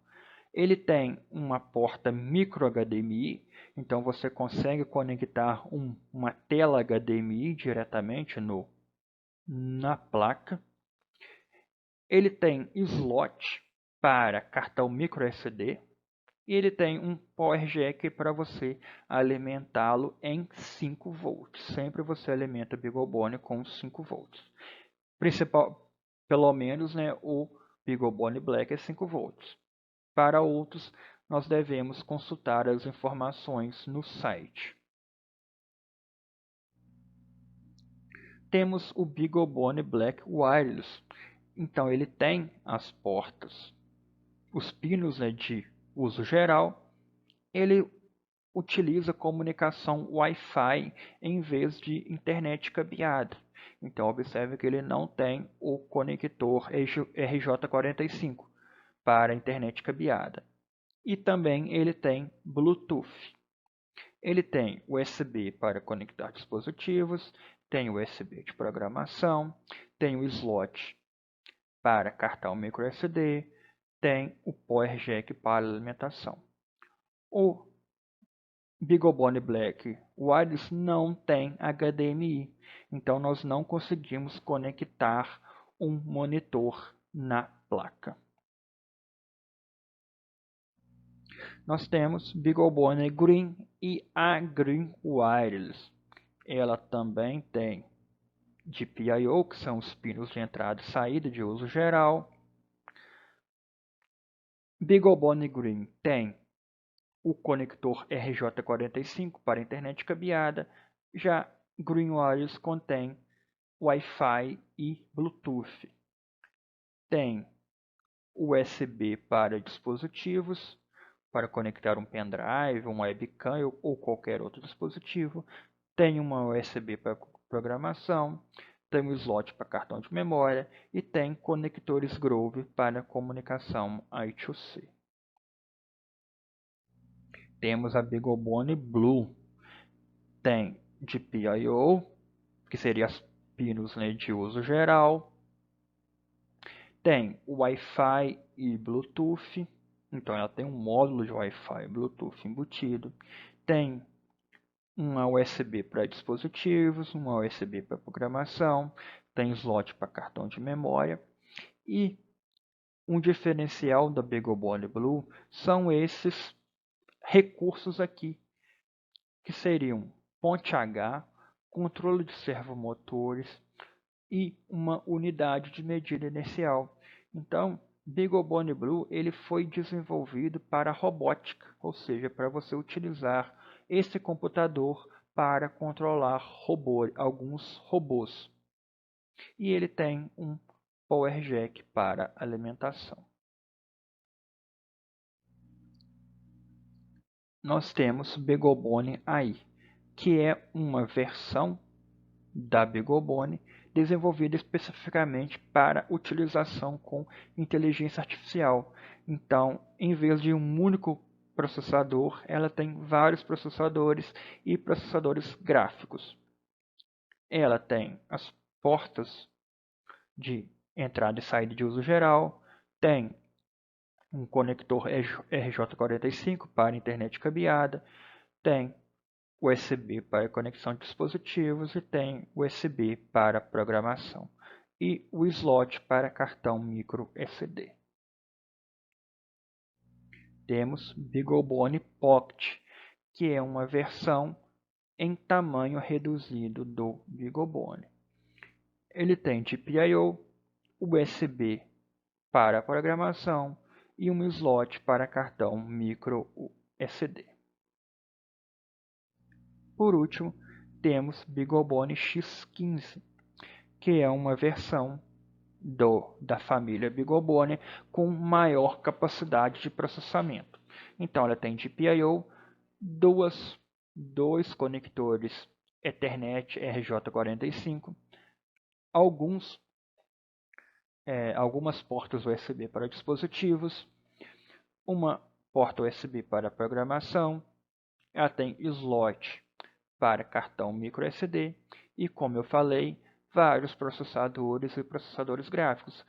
Ele tem uma porta micro HDMI, então você consegue conectar uma tela HDMI diretamente na placa. Ele tem slot para cartão micro SD e ele tem um Power Jack para você alimentá-lo em 5 volts. Sempre você alimenta o BeagleBone com 5 volts. Pelo menos, né, o BeagleBone Black é 5 volts. Para outros, nós devemos consultar as informações no site. Temos o BeagleBone Black Wireless. Então ele tem as portas, os pinos, né, de uso geral. Ele utiliza comunicação Wi-Fi em vez de internet cabeada. Então observe que ele não tem o conector RJ45 para internet cabeada. E também ele tem Bluetooth. Ele tem USB para conectar dispositivos, tem USB de programação, tem o slot para cartão microSD, tem o Power Jack para alimentação. O BeagleBone Black Wireless não tem HDMI, então nós não conseguimos conectar um monitor na placa. Nós temos BeagleBone Green e a Green Wireless. Ela também tem GPIO, que são os pinos de entrada e saída de uso geral. BeagleBone Green tem o conector RJ45 para internet cabeada. Já Green Wireless contém Wi-Fi e Bluetooth. Tem USB para dispositivos, para conectar um pendrive, uma webcam ou qualquer outro dispositivo. Tem uma USB para programação, tem um slot para cartão de memória e tem conectores Grove para comunicação I2C. Temos a BeagleBone Blue. Tem GPIO, que seria as pinos, né, de uso geral. Tem Wi-Fi e Bluetooth. Então ela tem um módulo de Wi-Fi e Bluetooth embutido. Tem uma USB para dispositivos, uma USB para programação, tem slot para cartão de memória. E um diferencial da BeagleBone Blue são esses recursos aqui, que seriam ponte H, controle de servomotores e uma unidade de medida inercial. Então, BeagleBone Blue ele foi desenvolvido para robótica, ou seja, para você utilizar esse computador para controlar alguns robôs. E ele tem um Power Jack para alimentação. Nós temos BeagleBone AI, que é uma versão da BeagleBone desenvolvida especificamente para utilização com inteligência artificial. Então, em vez de um único processador, ela tem vários processadores e processadores gráficos. Ela tem as portas de entrada e saída de uso geral, tem um conector RJ45 para internet cabeada, tem USB para conexão de dispositivos e tem USB para programação e o slot para cartão micro SD. Temos BeagleBone Pocket, que é uma versão em tamanho reduzido do BeagleBone. Ele tem GPIO, USB para programação e um slot para cartão micro SD. Por último, temos BeagleBone X15, que é uma versão da família BeagleBone com maior capacidade de processamento. Então ela tem GPIO, duas 2 conectores Ethernet RJ45, algumas portas USB para dispositivos, uma porta USB para programação, ela tem slot para cartão microSD e, como eu falei, vários processadores e processadores gráficos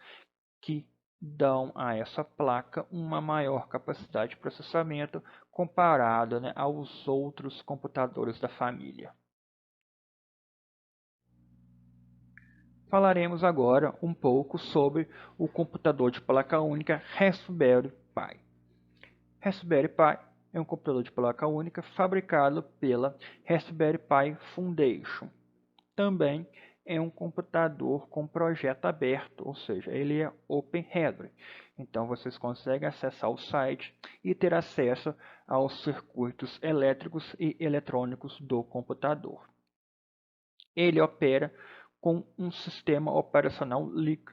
que dão a essa placa uma maior capacidade de processamento comparado, né, aos outros computadores da família. Falaremos agora um pouco sobre o computador de placa única Raspberry Pi. Raspberry Pi é um computador de placa única fabricado pela Raspberry Pi Foundation. Também é um computador com projeto aberto, ou seja, ele é Open Hardware. Então vocês conseguem acessar o site e ter acesso aos circuitos elétricos e eletrônicos do computador. Ele opera com um sistema operacional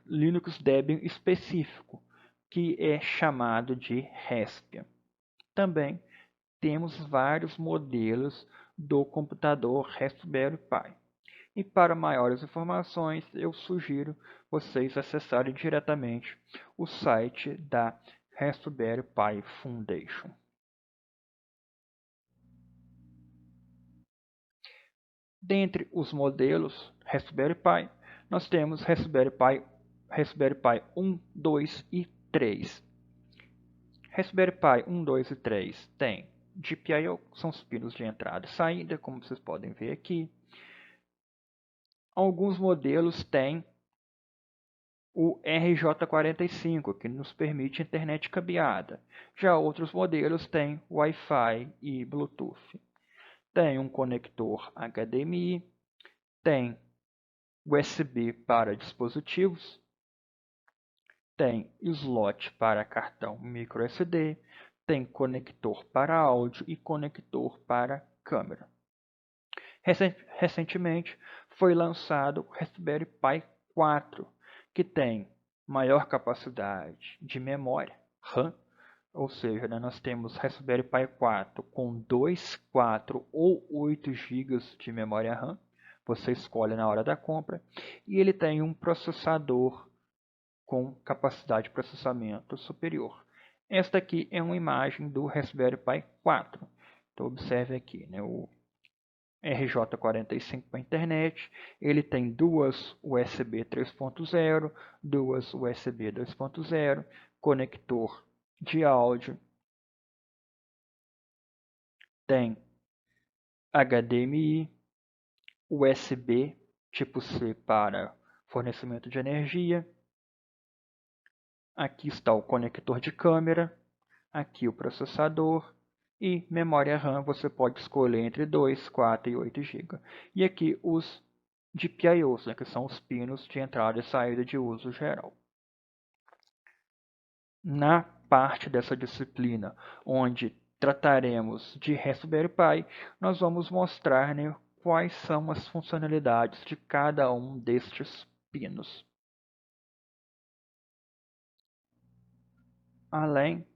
Linux Debian específico, que é chamado de Raspbian. Também temos vários modelos do computador Raspberry Pi. E para maiores informações, eu sugiro vocês acessarem diretamente o site da Raspberry Pi Foundation. Dentre os modelos Raspberry Pi, nós temos Raspberry Pi 1, 2 e 3. Raspberry Pi 1, 2 e 3 tem GPIO, que são os pinos de entrada e saída, como vocês podem ver aqui. Alguns modelos têm o RJ45, que nos permite internet cabeada. Já outros modelos têm Wi-Fi e Bluetooth. Tem um conector HDMI, tem USB para dispositivos, tem slot para cartão microSD, tem conector para áudio e conector para câmera. Recentemente foi lançado o Raspberry Pi 4, que tem maior capacidade de memória RAM, ou seja, nós temos Raspberry Pi 4 com 2, 4 ou 8 GB de memória RAM, você escolhe na hora da compra, e ele tem um processador com capacidade de processamento superior. Esta aqui é uma imagem do Raspberry Pi 4. Então observe aqui, né, o RJ45 para internet, ele tem duas USB 3.0, duas USB 2.0, conector de áudio, tem HDMI, USB tipo C para fornecimento de energia, aqui está o conector de câmera, aqui o processador, e memória RAM você pode escolher entre 2, 4 e 8 GB. E aqui os GPIOs, né, que são os pinos de entrada e saída de uso geral. Na parte dessa disciplina, onde trataremos de Raspberry Pi, nós vamos mostrar, né, quais são as funcionalidades de cada um destes pinos. Além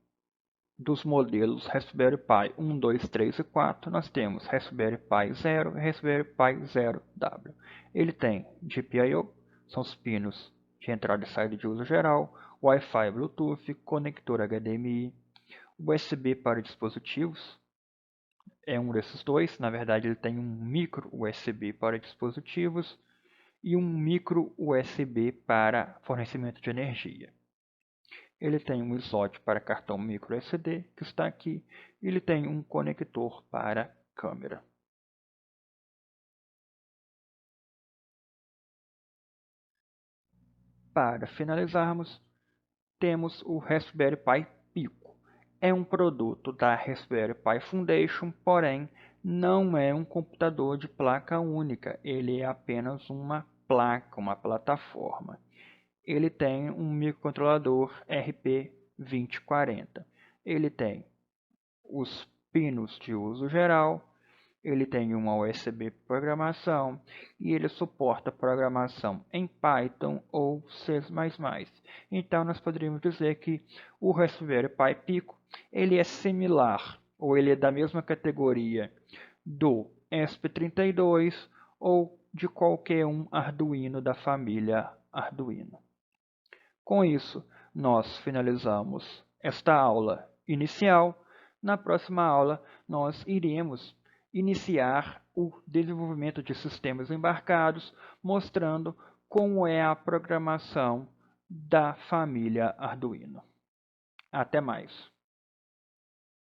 dos modelos Raspberry Pi 1, 2, 3 e 4, nós temos Raspberry Pi Zero e Raspberry Pi Zero W. Ele tem GPIO, são os pinos de entrada e saída de uso geral, Wi-Fi, Bluetooth, conector HDMI, USB para dispositivos, é um desses dois, na verdade ele tem um micro USB para dispositivos e um micro USB para fornecimento de energia. Ele tem um slot para cartão microSD, que está aqui, e ele tem um conector para câmera. Para finalizarmos, temos o Raspberry Pi Pico. É um produto da Raspberry Pi Foundation, porém não é um computador de placa única, ele é apenas uma placa, uma plataforma. Ele tem um microcontrolador RP2040. Ele tem os pinos de uso geral, ele tem uma USB programação e ele suporta programação em Python ou C++. Então nós poderíamos dizer que o Raspberry Pi Pico ele é similar ou ele é da mesma categoria do ESP32 ou de qualquer um Arduino da família Arduino. Com isso, nós finalizamos esta aula inicial. Na próxima aula, nós iremos iniciar o desenvolvimento de sistemas embarcados, mostrando como é a programação da família Arduino. Até mais!